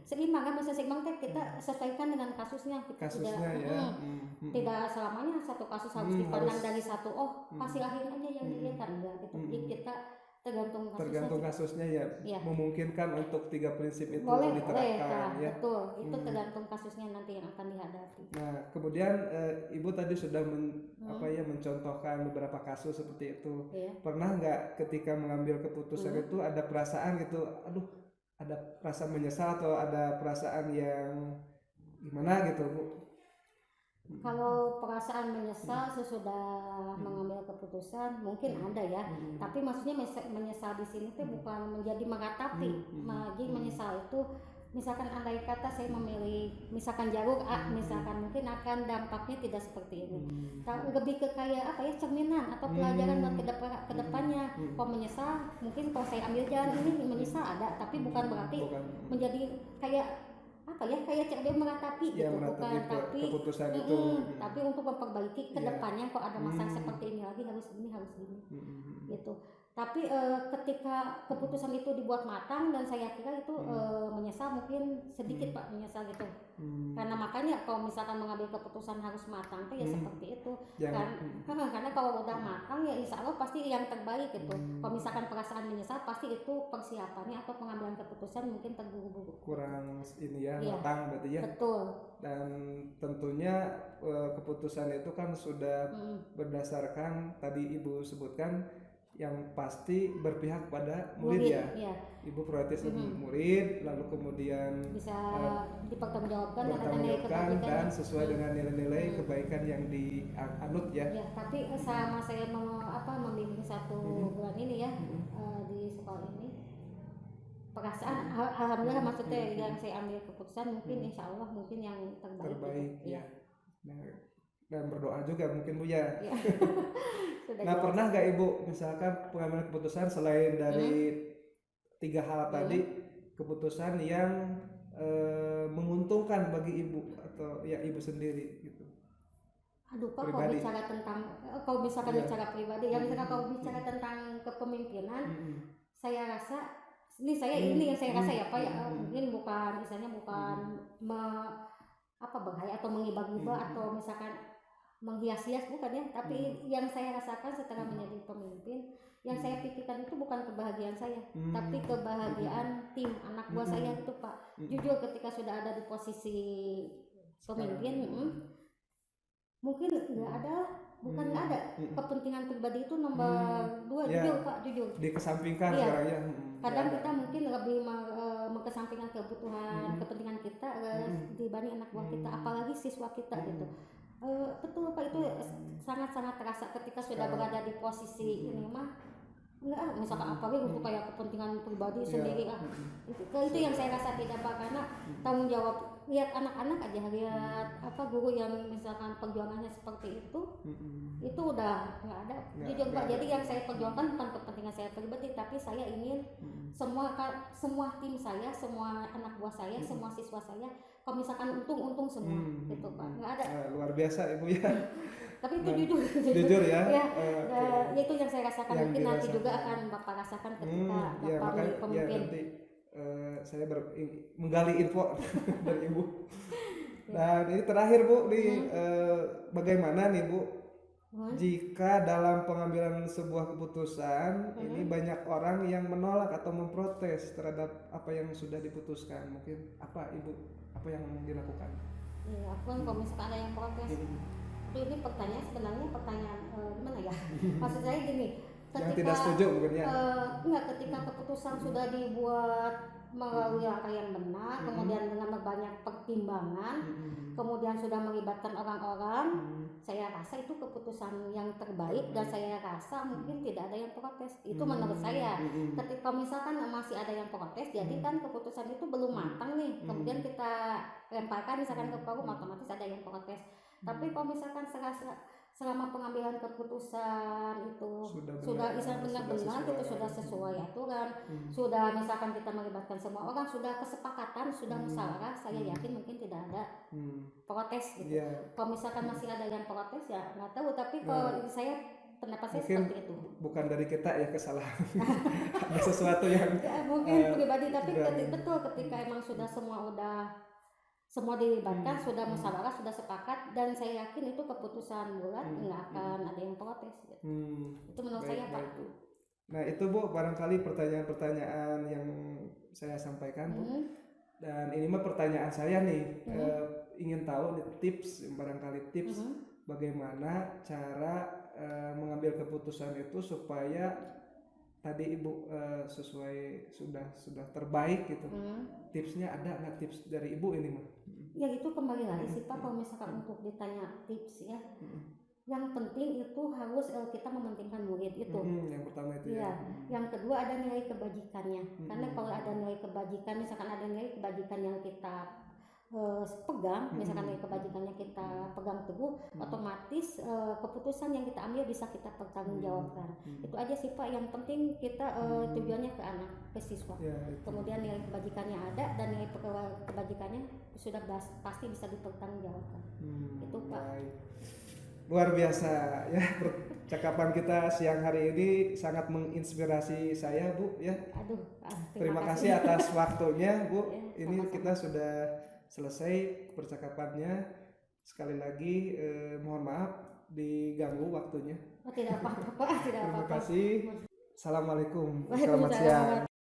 seimbang kan, bahasa seimbang teh kita sesuaikan dengan kasusnya. Kita tidak selamanya satu kasus harus dipandang dari satu hasil akhir aja yang dilihat enggak gitu. Jadi kita tergantung kasusnya ya, memungkinkan untuk 3 prinsip itu boleh, diterapkan ya. Betul, itu tergantung kasusnya nanti yang akan dihadapi. Nah kemudian Ibu tadi sudah mencontohkan beberapa kasus seperti itu. Pernah nggak ketika mengambil keputusan itu ada perasaan gitu, aduh ada perasaan menyesal atau ada perasaan yang gimana gitu Bu? Kalau perasaan menyesal sesudah mengambil keputusan mungkin ada ya, tapi maksudnya menyesal di sini tuh bukan menjadi meratapi. Jadi menyesal itu misalkan andai kata saya memilih misalkan jalur A, misalkan mungkin akan dampaknya tidak seperti ini. Lebih ke kayak apa ya, cerminan atau pelajaran buat kedepannya. Kalau menyesal mungkin kalau saya ambil jalan ini menyesal ada, tapi bukan berarti menjadi kayak apa ya, kayak cermin meratapi gitu, bukan tapi keputusan itu tapi untuk memperbaiki kedepannya kalau ada masalah seperti ini lagi harus gini gitu. Tapi ketika keputusan itu dibuat matang dan saya kira itu menyesal mungkin sedikit Pak, menyesal gitu. Karena makanya kalau misalkan mengambil keputusan harus matang ya seperti itu. Karena kalau udah matang ya insya Allah pasti yang terbaik gitu. Kalau misalkan perasaan menyesal pasti itu persiapannya atau pengambilan keputusan mungkin terburu-buru. Kurang ini ya, matang berarti ya. Betul. Dan tentunya keputusan itu kan sudah berdasarkan tadi Ibu sebutkan yang pasti berpihak pada murid ya. Ibu prioritas murid, lalu kemudian bisa dipertanggungjawabkan dan sesuai dengan nilai-nilai kebaikan yang dianut ya. Tapi sama saya membimbing 1 bulan ini ya di sekolah ini, perasaan alhamdulillah maksudnya yang saya ambil keputusan mungkin insya Allah mungkin yang terbaik gitu. Ya. Dan berdoa juga mungkin Bu ya. Nah jelas. Pernah gak Ibu misalkan pengambilan keputusan selain dari 3 hal tadi, keputusan yang menguntungkan bagi Ibu atau ya Ibu sendiri gitu? Aduh Pak, kalau bicara tentang kalau misalkan bicara pribadi ya, misalkan kalau bicara tentang kepemimpinan, saya rasa ini yang saya rasa ya Pak ya, mungkin bukan misalnya berhaya atau menghibah-hibah atau misalkan menghias-hias bukan ya, tapi yang saya rasakan setelah menjadi pemimpin, yang saya pikirkan itu bukan kebahagiaan saya, tapi kebahagiaan tim anak buah saya itu Pak. Jujur ketika sudah ada di posisi pemimpin, mungkin nggak ada kepentingan pribadi itu nomor 2 jujur Pak, jujur dikesampingkan sekarang ya. Kadang kita mungkin lebih mengesampingkan kebutuhan kepentingan kita dibanding anak buah kita, apalagi siswa kita gitu. Betul Pak, itu sangat-sangat terasa ketika sudah berada di posisi ini mah enggak misalkan apalagi untuk kayak kepentingan pribadi sendiri itu yang saya rasa tidak Pak, karena tanggung jawab lihat anak-anak aja, lihat guru yang misalkan perjuangannya seperti itu udah nggak ada jujur Pak. Jadi yang saya perjuangkan bukan kepentingan saya pribadi, tapi saya ingin semua tim saya, semua anak buah saya, semua siswa saya kalau misalkan untung semua gitu Pak, nggak ada. Luar biasa Ibu ya. Tapi itu jujur ya. Itu yang saya rasakan, yang mungkin nanti juga akan Bapak rasakan ketika Bapak menjadi pemimpin. Nanti saya menggali info dari Ibu. Dan ini terakhir Bu, bagaimana nih Bu jika dalam pengambilan sebuah keputusan ini banyak orang yang menolak atau memprotes terhadap apa yang sudah diputuskan, mungkin apa yang dilakukan? Iya, aku kan kalau misalkan ada yang protes, ini sebenarnya pertanyaan gimana ya? Maksud saya gini, yang tidak setuju mungkin ya? Ketika keputusan sudah dibuat melalui langkah yang benar, kemudian dengan banyak pertimbangan, kemudian sudah melibatkan orang-orang, saya rasa itu keputusan yang terbaik dan saya rasa mungkin tidak ada yang protes. Itu menurut saya. Ketika misalkan masih ada yang protes, jadi kan keputusan itu belum matang nih, kemudian kita lemparkan misalkan ke forum, otomatis ada yang protes. Tapi kalau misalkan selama pengambilan keputusan itu Sudah sudah benar, bisa benar-benar sudah itu sesuai. sudah sesuai aturan, sudah misalkan kita melibatkan semua orang, sudah kesepakatan, sudah musyawarah, saya yakin mungkin tidak ada protes gitu. Iya. Kalau misalkan masih ada yang protes ya nggak tahu, tapi kalau saya pendapat saya Mungkin seperti itu. bukan dari kita ya kesalahan. Ada sesuatu yang Ya, mungkin pribadi, tapi dan- betul ketika emang sudah semua dilibatkan, sudah musyawarah, sudah sepakat, dan saya yakin itu keputusan bulat, nggak akan ada yang protes gitu. Itu menurut saya Pak. baik, Bu. Nah itu Bu barangkali pertanyaan-pertanyaan yang saya sampaikan Bu. Dan ini mah pertanyaan saya nih, ingin tahu nih barangkali tips bagaimana cara mengambil keputusan itu supaya tadi Ibu sesuai sudah terbaik gitu. Tipsnya ada nggak tips dari Ibu ini mah? Ya itu kembali lagi sih Pak, kalau misalkan untuk ditanya tips ya, yang penting itu harus kita mementingkan murid itu. Yang pertama itu ya. Yang kedua ada nilai kebajikannya. Karena kalau ada nilai kebajikan, misalkan ada nilai kebajikan yang kita pegang, misalkan nilai kebajikannya kita pegang teguh, otomatis keputusan yang kita ambil bisa kita pertanggungjawabkan. Itu aja sih Pak, yang penting kita tujuannya ke anak, ke siswa. Kemudian nilai kebajikannya ada dan nilai kebajikannya sudah pasti bisa dipertanggungjawabkan. Itu Pak. Baik. Luar biasa ya, percakapan kita siang hari ini sangat menginspirasi saya Bu ya. Terima kasih atas waktunya Bu. Ya, ini sama-sama. kita sudah selesai percakapannya. Sekali lagi mohon maaf diganggu waktunya. Oh, tidak apa-apa Pak, tidak Terima apa-apa. kasih. Assalamualaikum. Selamat Waalaikumsalam. siang.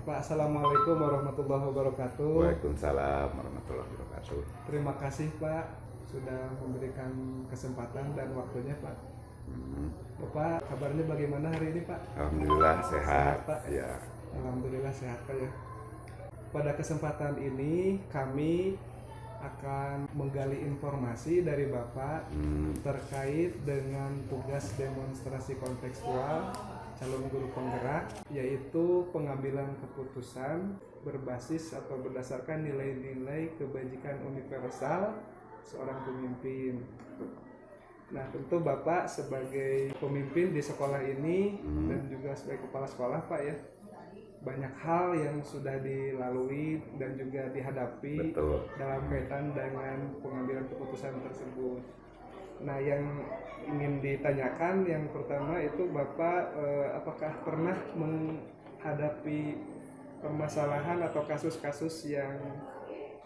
Pak, Assalamualaikum warahmatullahi wabarakatuh. Waalaikumsalam warahmatullahi wabarakatuh. Terima kasih Pak sudah memberikan kesempatan dan waktunya Pak. Bapak, kabarnya bagaimana hari ini Pak? Alhamdulillah sehat. Pak. Ya. Alhamdulillah sehat Pak ya. Pada kesempatan ini kami akan menggali informasi dari Bapak terkait dengan tugas demonstrasi kontekstual calon guru penggerak, yaitu pengambilan keputusan berbasis atau berdasarkan nilai-nilai kebajikan universal seorang pemimpin. Nah, tentu Bapak sebagai pemimpin di sekolah ini dan juga sebagai kepala sekolah Pak ya, banyak hal yang sudah dilalui dan juga dihadapi. Betul. Dalam kaitan dengan pengambilan keputusan tersebut. Nah, yang ingin ditanyakan yang pertama itu Bapak apakah pernah menghadapi permasalahan atau kasus-kasus yang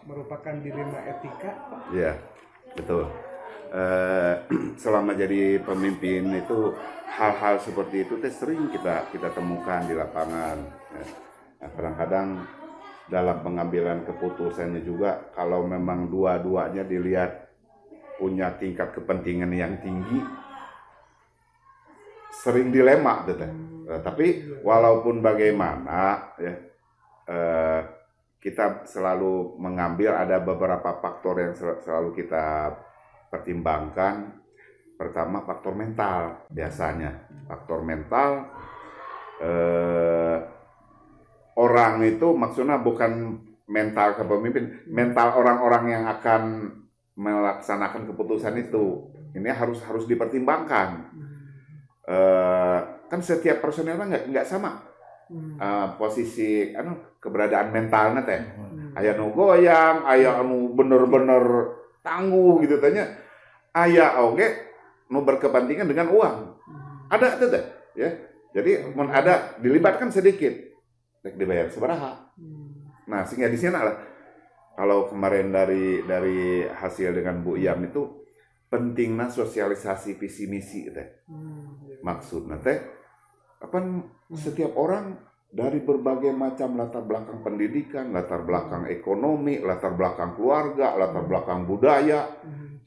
merupakan dilema etika Pak? Ya, betul. Selama jadi pemimpin itu hal-hal seperti itu sering kita temukan di lapangan. Nah, kadang-kadang dalam pengambilan keputusannya juga kalau memang dua-duanya dilihat punya tingkat kepentingan yang tinggi, sering dilema gitu. Tapi walaupun bagaimana ya, kita selalu mengambil, ada beberapa faktor yang selalu kita pertimbangkan. Pertama faktor mental, biasanya faktor mental. Orang itu maksudnya bukan mental kepemimpin, mental orang-orang yang akan melaksanakan keputusan itu. Ini harus dipertimbangkan. Kan setiap personelnya nggak sama posisi keberadaan mentalnya teh. Aya nu goyang, aya nu bener-bener tangguh gitu tanya. Aya oge nu berkepentingan dengan uang. Ada tuh teh ya. Jadi ada dilibatkan sedikit. Rek dibayar sabaraha. Nah, sehingga di sana lah kalau kemarin dari hasil dengan Bu Iyam itu pentingnya sosialisasi visi misi teh. Maksudnya teh setiap orang dari berbagai macam latar belakang pendidikan, latar belakang ekonomi, latar belakang keluarga, latar belakang budaya,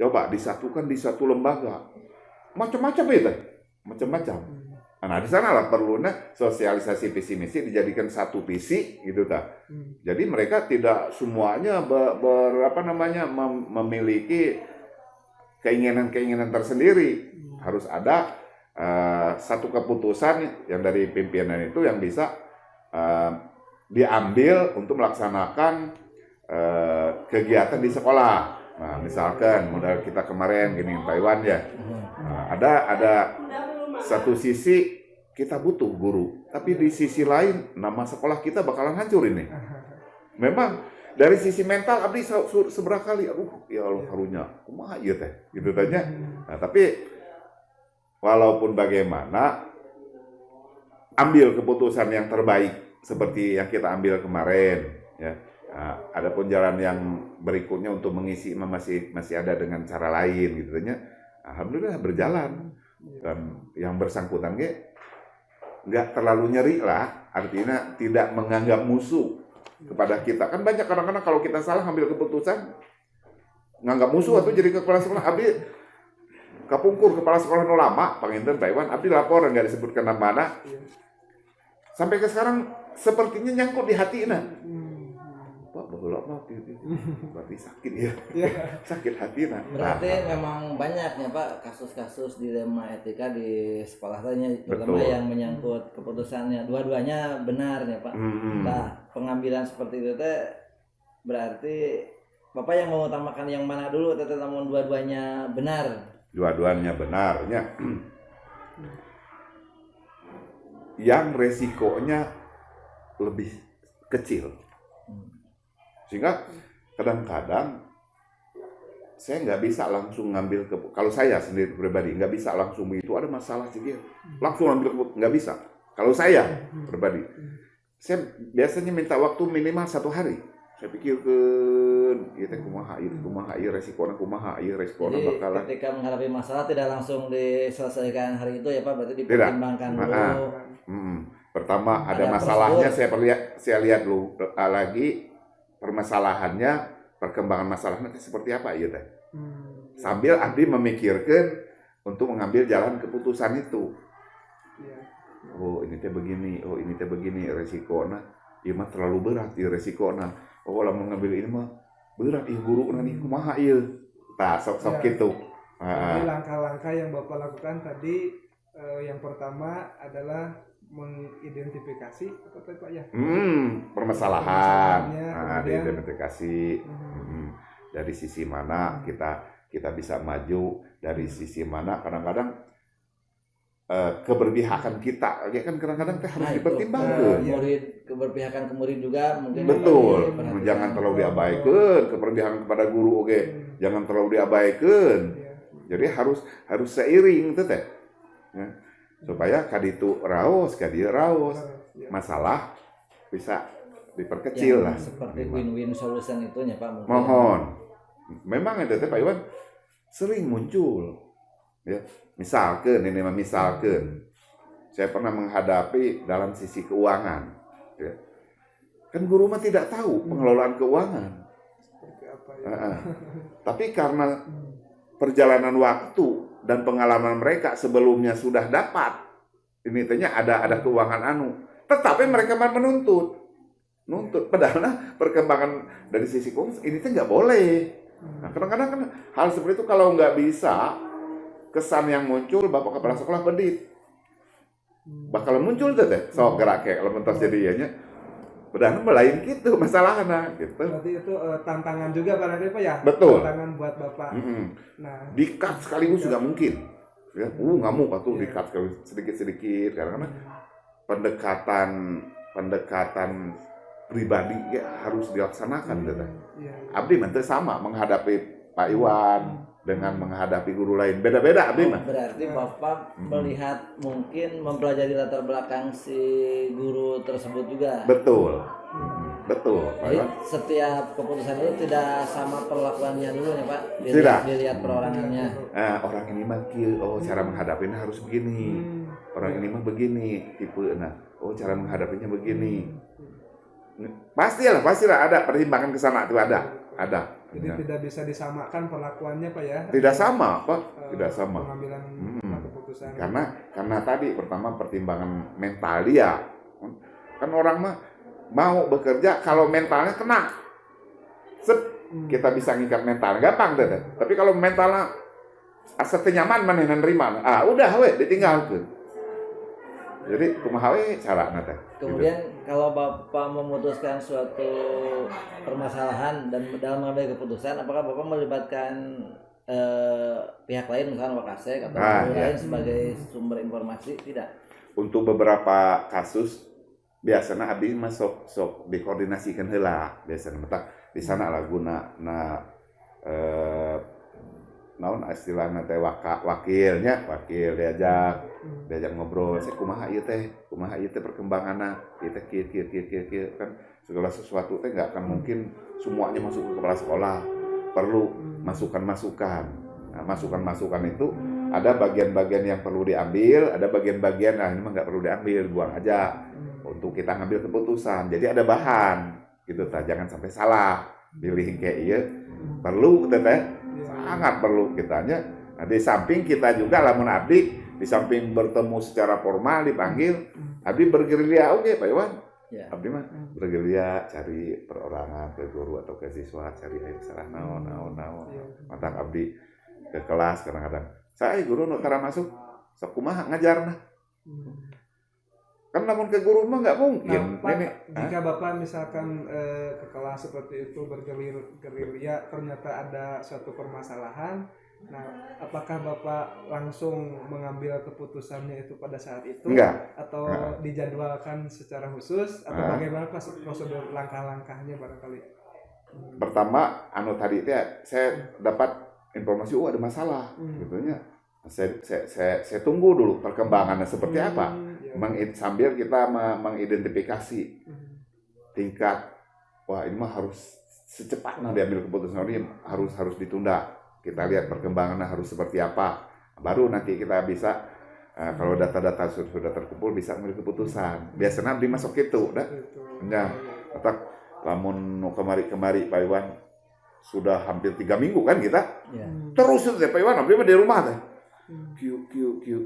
coba disatukan di satu lembaga. Macam-macam ya teh. Macam-macam. Nah, di sana lah perlunya sosialisasi visi misi dijadikan satu visi gitu ta. Jadi mereka tidak semuanya memiliki keinginan-keinginan tersendiri. Harus ada satu keputusan yang dari pimpinan itu yang bisa diambil untuk melaksanakan kegiatan di sekolah. Nah, misalkan modal kita kemarin gini Pak Iwan ya. Nah, ada satu sisi kita butuh guru, tapi di sisi lain nama sekolah kita bakalan hancur ini. Memang dari sisi mental abdi seberapa kali, ya Allah harunya, kumaha ieu teh, gitu tanya. Nah, tapi walaupun bagaimana, ambil keputusan yang terbaik seperti yang kita ambil kemarin, ya. Nah, adapun jalan yang berikutnya untuk mengisi masih ada dengan cara lain, gitu tanya. Alhamdulillah berjalan dan yang bersangkutan nggak terlalu nyeri lah, artinya tidak menganggap musuh kepada kita. Kan banyak kadang-kadang kalau kita salah ngambil keputusan nganggap musuh atau jadi kepala sekolah. Abdi kapungkur kepala sekolah nu lama panginten Pak Iwan, abdi lapor nggak disebutkan nama. Sampai ke sekarang sepertinya nyangkut di hati Pak baheula mah berarti sakit ya. Sakit hati Berarti memang banyaknya Pak kasus-kasus dilema etika di sekolah lainnya, terutama Betul. yang menyangkut keputusannya. Dua-duanya benar ya Pak. Nah, pengambilan seperti itu teh berarti Bapak yang mengutamakan yang mana dulu, teteh namun dua-duanya benar. Dua-duanya benarnya. Yang resikonya lebih kecil. Sehingga kadang-kadang saya nggak bisa langsung ngambil kalau saya sendiri pribadi nggak bisa langsung itu ada masalah sih langsung ambil nggak bisa. Kalau saya pribadi, saya biasanya minta waktu minimal 1 hari. Saya pikirkan, itu kumaha, resikonya kumaha, resikonya Jadi bakalan. ketika menghadapi masalah tidak langsung diselesaikan hari itu ya Pak, berarti dipertimbangkan dulu. Pertama ada Ada masalahnya, prosedur. saya lihat dulu lagi permasalahannya, perkembangan masalahnya seperti apa ya teh. Sambil abdi memikirkan untuk mengambil jalan keputusan itu. Oh ini teh begini, resikonya, ieu mah terlalu berat ieu resikonya. Oh lamun ngambil ini mah berat ieu guru nanti kumaha ieu. Tah sok gitu. Jadi langkah-langkah yang Bapak lakukan tadi yang pertama adalah mengidentifikasi apa tadi Pak ya? Permasalahan. Kemudian Diidentifikasi. Dari sisi mana kita bisa maju, dari sisi mana kadang-kadang keberpihakan kita, ya kan kadang-kadang harus dipertimbangkan. Keberpihakan ke murid juga mungkin. Betul, diperhatikan. jangan terlalu diabaikan keberpihakan kepada guru, jangan terlalu diabaikan. Jadi harus seiring itu teh. Ya. Supaya kaditu raos, masalah bisa diperkecil lah. Seperti win-win solution itunya Pak mungkin. Mohon. Memang itu teh Pak Iwan sering muncul. Ya, misalkan saya pernah menghadapi dalam sisi keuangan. Ya. Kan guru mah tidak tahu pengelolaan keuangan. Seperti apa ya? Tapi karena perjalanan waktu dan pengalaman mereka sebelumnya sudah dapat, ini tanya ada keuangan tetapi mereka menuntut, padahal perkembangan dari sisi keuangan ini nggak boleh. Nah, kadang-kadang kan hal seperti itu kalau nggak bisa, kesan yang muncul bapak kepala sekolah pedit, bakal muncul teh sok gerak kayak elementas jadinya. Padahal lain gitu masalahnya gitu. Berarti itu tantangan juga Pak ya? Betul. Tantangan buat Bapak. Nah, Di-cut sekaligus nggak mungkin. Ya, ngamuk atau di-cut sedikit-sedikit karena pendekatan pribadi ya harus dilaksanakan gitu. Abdi menteri sama menghadapi Pak Iwan dengan menghadapi guru lain beda-beda abdi mah. Berarti Bapak melihat mungkin mempelajari latar belakang si guru tersebut juga. Betul. Betul, Pak Jadi Iwan. setiap keputusan itu tidak sama perlakuannya dulu ya Pak. Tidak. Dilihat perorangannya. Orang ini mah cara menghadapinya harus begini. Orang ini mah begini tipe. Cara menghadapinya begini. Pastilah ada pertimbangan ke sana itu ada. Jadi tidak bisa disamakan perlakuannya Pak ya? Tidak sama, Pak. Tidak sama. Pengambilan keputusan. Karena tadi pertama pertimbangan mental dia. Kan orang mah mau bekerja kalau mentalnya kena. Kita bisa ngikat mental gampang deh. Tapi kalau mentalnya asa nyaman manehna nerima. Udah we ditinggalkeun. Jadi kumaha we carana teh. Kemudian kalau Bapak memutuskan suatu permasalahan dan dalam mengambil keputusan, apakah Bapak melibatkan pihak lain, misalnya Wakasek atau guru lain sebagai sumber informasi? Tidak. Untuk beberapa kasus biasanya abdi masuk sok dikoordinasikan heula biasanya mata di sana lah guna naon istilahna teh wakil diajak ngobrol saya kumaha ieu teh perkembanganna ieu teh kieu kan segala sesuatu teh nggak akan mungkin semuanya masuk ke kepala sekolah, perlu masukan-masukan. Nah, masukan-masukan itu ada bagian-bagian yang perlu diambil, ada bagian-bagian ini mah nggak perlu diambil, buang aja untuk kita ngambil keputusan. Jadi ada bahan gitu ta, jangan sampai salah pilih kayak ieu perlu teh sangat perlu kitanya. Nah, di samping kita juga lamun abdi di samping bertemu secara formal dipanggil, abdi bergerilya oke Pak Iwan. Ya. Abdi mah bergerilya cari perorangan ke guru atau ke siswa, cari salah naon. Matang abdi ke kelas kadang-kadang. Saya guru nu tara masuk, sok kumaha ngajarna. Kan namun ke guru mah nggak mungkin. Jika Bapak misalkan ke kelas seperti itu bergerilya ternyata ada suatu permasalahan, nah apakah Bapak langsung mengambil keputusannya itu pada saat itu? Enggak. Atau dijadwalkan secara khusus atau bagaimana prosedur langkah-langkahnya barangkali? Pertama tadi itu saya dapat informasi ada masalah gitunya. Saya tunggu dulu perkembangannya seperti apa. Sambil kita mengidentifikasi tingkat ini mah harus secepatnya diambil keputusan ini harus ditunda. Kita lihat perkembangannya harus seperti apa. Baru nanti kita bisa kalau data-data sudah terkumpul bisa ambil keputusan. Biasanya dimasuk itu, dah. Nah, otak lamun kemari Pak Iwan sudah hampir 3 minggu kan kita. Terus itu Pak Iwan abdi mah di rumah teh. Kiu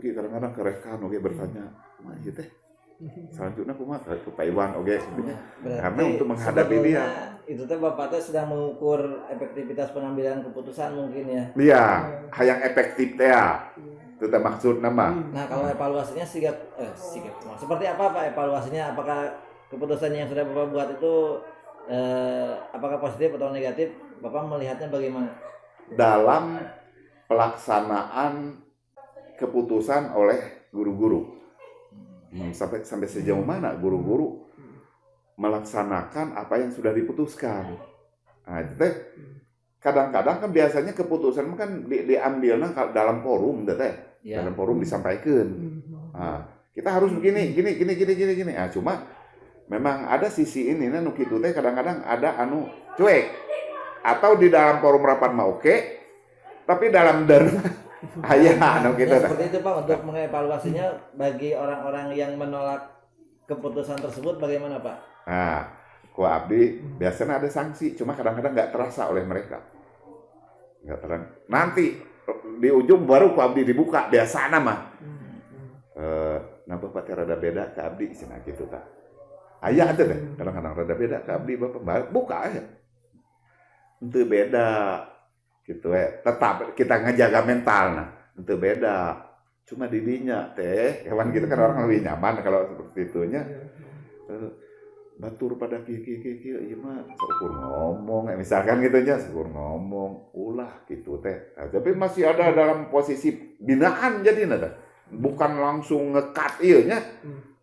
kadang-kadang kerekan bertanya mah ieu teh selanjutnya kumaha ke Pak Iwan karena untuk menghadapi dia itu teh Bapak teh sedang mengukur efektivitas pengambilan keputusan mungkin ya. Iya, hayang efektif teh ya. Itu teh maksudna mah. Nah, kalau evaluasinya sigap seperti apa Pak evaluasinya? Apakah keputusan yang sudah Bapak buat itu apakah positif atau negatif? Bapak melihatnya bagaimana? Dalam pelaksanaan keputusan oleh guru-guru. Sampai sejauh mana guru-guru melaksanakan apa yang sudah diputuskan. Nah, itu teh kadang-kadang kan biasanya keputusan kan diambilnya dalam forum teh. Dalam forum disampaikan. Nah, kita harus begini. Nah, cuma memang ada sisi ini nu kitu teh kadang-kadang ada cuek. Atau di dalam forum rapat mah oke, tapi dalam gitu. Seperti itu Pak, untuk mengevaluasinya bagi orang-orang yang menolak keputusan tersebut bagaimana Pak? Nah, ku abdi biasanya ada sanksi, cuma kadang-kadang nggak terasa oleh mereka. Nggak terasa. Nanti di ujung baru ku abdi dibuka biasana mah. Nah Bapak rada beda ke abdi cenah gitu ta. Aya atuh deh, kadang-kadang rada beda ke abdi Bapak buka aja. Itu beda gitu tetap kita ngejaga mental itu beda cuma didinya teh hewan kita kan orang lebih nyaman kalau seperti itunya batur pada kiki ieu mah syukur ngomong misalkan gitunya syukur ngomong ulah gitu teh tapi masih ada dalam posisi binaan jadi bukan langsung ngekat ieu nya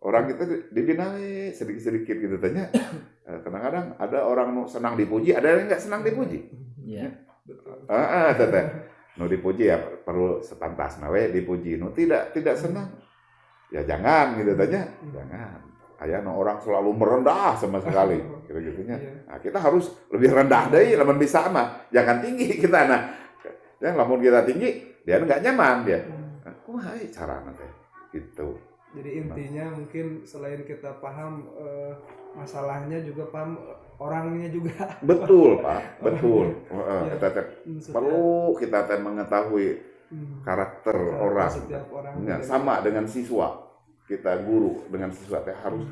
orang kita dibina sedikit-sedikit gitu tanya kadang-kadang ada orang senang dipuji ada yang nggak senang dipuji teteh nu dipuji ya perlu sepantasna we dipuji nu tidak senang ya jangan gitu tanya jangan aya orang selalu merendah sama sekali gitu-gitunya nah, kita harus lebih rendah deui lamun bisa mah jangan tinggi kita yang lamun kita tinggi dia nggak nyaman dia kumaha carana teh gitu. Jadi intinya mungkin selain kita paham masalahnya juga paham orangnya juga. Betul Pak, betul. Perlu kita mengetahui karakter orang. Sama dengan siswa, kita guru dengan siswa harus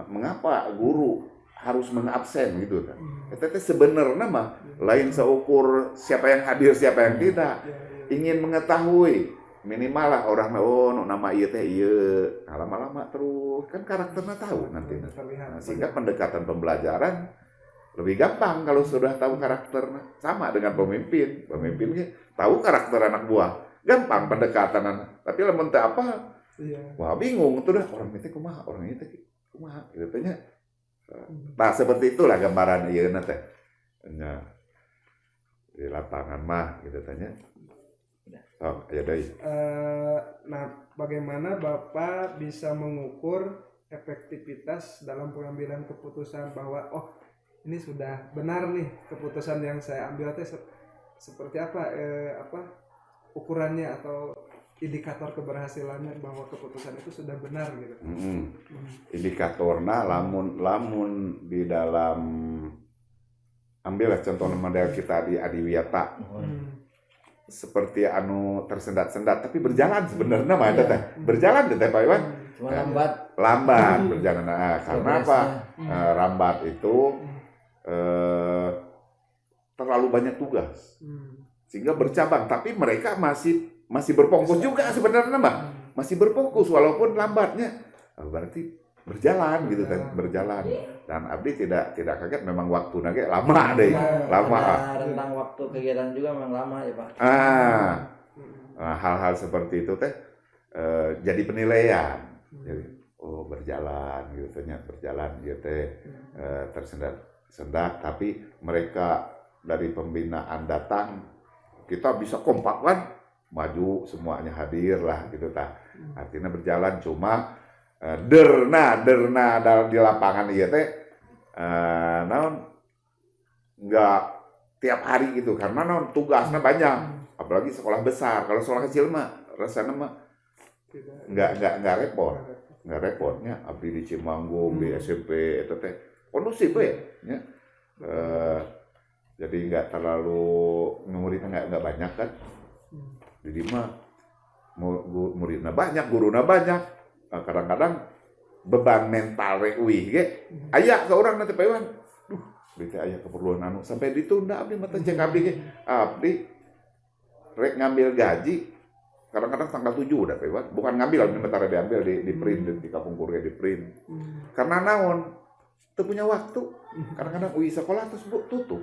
mengapa guru harus mengabsen gitu kan? Kita sebenarnya mah lain seukur siapa yang hadir siapa yang tidak. Ingin mengetahui minimal lah orang oh nama ieu teh ieu. Nah, lama-lama terus kan karakternya tahu nanti. Nah, sehingga pendekatan pembelajaran lebih gampang kalau sudah tahu karakternya. Sama dengan pemimpin. Pemimpinnya tahu karakter anak buah. Gampang pendekatan anak. Tapi lamun teu apa? Wah, bingung tuh dah orang itu kumaha, orang itu kumaha gitu tanya. Nah, seperti itulah gambaran ieu teh. Nya di lapangan mah gitu tanya. Oh, ya deh. Nah, bagaimana Bapak bisa mengukur efektivitas dalam pengambilan keputusan bahwa oh ini sudah benar nih keputusan yang saya ambil teh seperti apa ukurannya atau indikator keberhasilannya bahwa keputusan itu sudah benar gitu. Indikatorna lamun di dalam ambillah contoh model kita di Adiwiyata. Seperti anu tersendat-sendat tapi berjalan sebenarnya mah teh berjalan teh Pak Iwan cuma lambat berjalan karena apa lambat itu terlalu banyak tugas sehingga bercabang tapi mereka masih berfokus juga sebenarnya mah masih berfokus walaupun lambatnya berarti berjalan gitu kan berjalan dan abdi tidak kaget memang waktu nage lama deh lama rentang waktu kegiatan juga memang lama ya Pak. Hal-hal seperti itu teh jadi penilaian jadi oh berjalan gitu ternyata berjalan gitu teh tersendat tapi mereka dari pembinaan datang kita bisa kompak kan maju semuanya hadir lah gitu ta artinya berjalan cuma derna dalam di lapangan ieu teh naon enggak tiap hari gitu karena naon tugasnya banyak apalagi sekolah besar kalau sekolah kecil mah rasanya mah enggak repotnya abdi di Cimanggung di SMP eta teh kondusif we nya jadi enggak terlalu muridnya enggak banyak kan jadi mah muridnya banyak gurunya banyak kadang-kadang beban mental reuih ge aya ke urang nanti Pak Iwan duh bete aya keperluan anu sampai ditunda abdi mah cek abdi ge abdi rek ngambil gaji kadang-kadang tanggal 7 udah Pak Iwan bukan ngambil abdi mentara diambil di print di Kampung Kurga di print karena naon teu punya waktu kadang-kadang UI sekolah terus tutup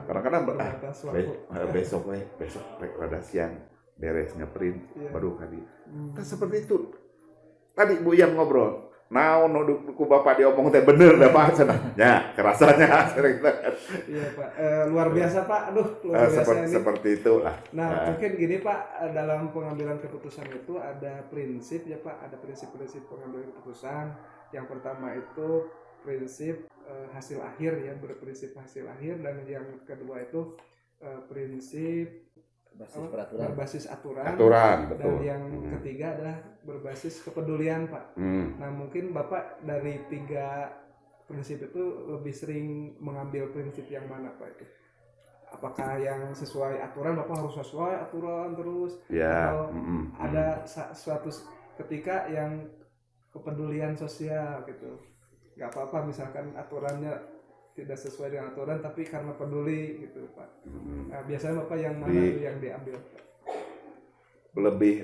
kadang-kadang besok rek rada siang beres ngeprint baru kali. Nah, seperti itu. Tadi Bu yang ngobrol. Naon ku Bapak diomong teh bener dah Pak cenah. Ya, kerasanya sering banget. Iya, Pak. Luar biasa, Pak. Aduh, luar biasa ini. Seperti itulah. Nah, mungkin gini, Pak, dalam pengambilan keputusan itu ada prinsip ya, Pak. Ada prinsip-prinsip pengambilan keputusan. Yang pertama itu prinsip hasil akhir ya, berprinsip hasil akhir dan yang kedua itu prinsip berbasis aturan betul. Dan yang ketiga adalah berbasis kepedulian Pak. Nah mungkin Bapak dari 3 prinsip itu lebih sering mengambil prinsip yang mana Pak itu? Apakah yang sesuai aturan Bapak harus sesuai aturan terus? Atau ada suatu ketika yang kepedulian sosial gitu? Gak apa-apa misalkan aturannya tidak sesuai dengan aturan tapi karena peduli gitu Pak. Nah, biasanya Bapak yang mana yang diambil?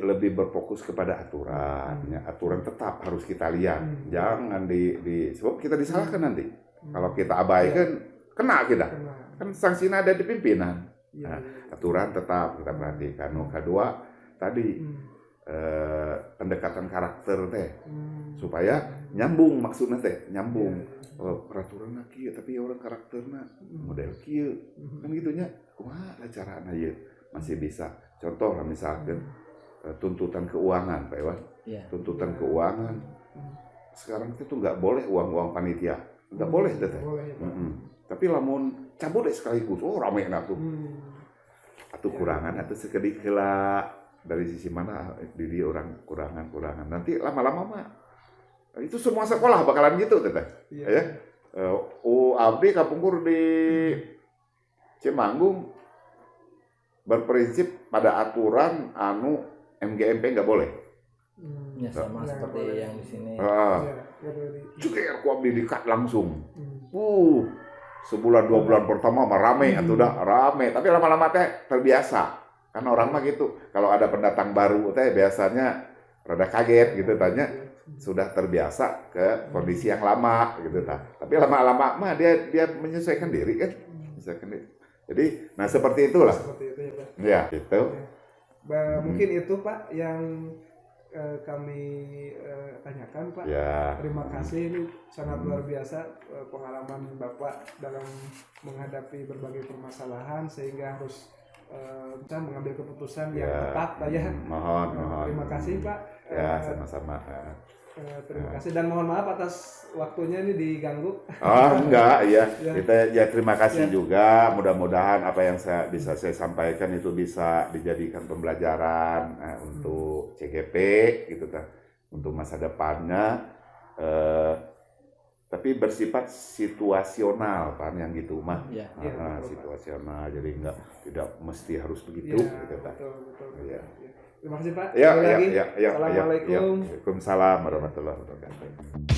Lebih berfokus kepada aturan. Ya, aturan tetap harus kita lihat. Jangan sebab kita disalahkan nanti. Kalau kita abaikan kena kita. Kan sanksinya ada di pimpinan. Nah, aturan tetap kita perhatikan. Kedua tadi pendekatan karakter teh supaya nyambung maksudnya teh nyambung. Peraturan kieu tapi orang karakterna model kieu kan gitunya kumaha carana ieu masih bisa contoh lah misalkan tuntutan keuangan Pak Iwan tuntutan keuangan sekarang itu tuh nggak boleh uang panitia nggak boleh teh tapi lamun cabut deh sekaligus rame enak tuh atuh kurangan atuh sekedik heula dari sisi mana diri orang kurangan nanti lama-lama mah itu semua sekolah bakalan gitu teteh ya abdi kapungkur di Cimanggung berprinsip pada aturan anu MGMP nggak boleh ya sama seperti yang di sini juga aku abdi dikat langsung sebulan 2 bulan pertama mah rame atau udah rame tapi lama-lama teh terbiasa Kan orang mah gitu. Kalau ada pendatang baru teh biasanya rada kaget gitu tanya, sudah terbiasa ke kondisi yang lama gitu Tapi lama-lama mah dia menyesuaikan diri kan. Menyesuaikan diri. Jadi nah seperti itulah. Seperti itu ya Pak. Ya, gitu. Mungkin itu Pak yang kami tanyakan Pak. Ya. Terima kasih, ini sangat luar biasa pengalaman Bapak dalam menghadapi berbagai permasalahan sehingga harus bisa mengambil keputusan yang tepat Pak ya. Mohon. Terima kasih Pak. Ya, sama-sama. Terima kasih dan mohon maaf atas waktunya ini diganggu. Oh enggak, ya. Ya. Kita ya terima kasih juga. Mudah-mudahan apa yang bisa saya sampaikan itu bisa dijadikan pembelajaran untuk CGP gitu untuk masa depannya. Tapi bersifat situasional kan yang gitu mah. Ya. Situasional. Jadi tidak mesti harus begitu Ya, gitu betul. Ya. Terima kasih Pak. Ya, Sekali lagi. ya. Assalamualaikum. Waalaikumsalam warahmatullahi wabarakatuh.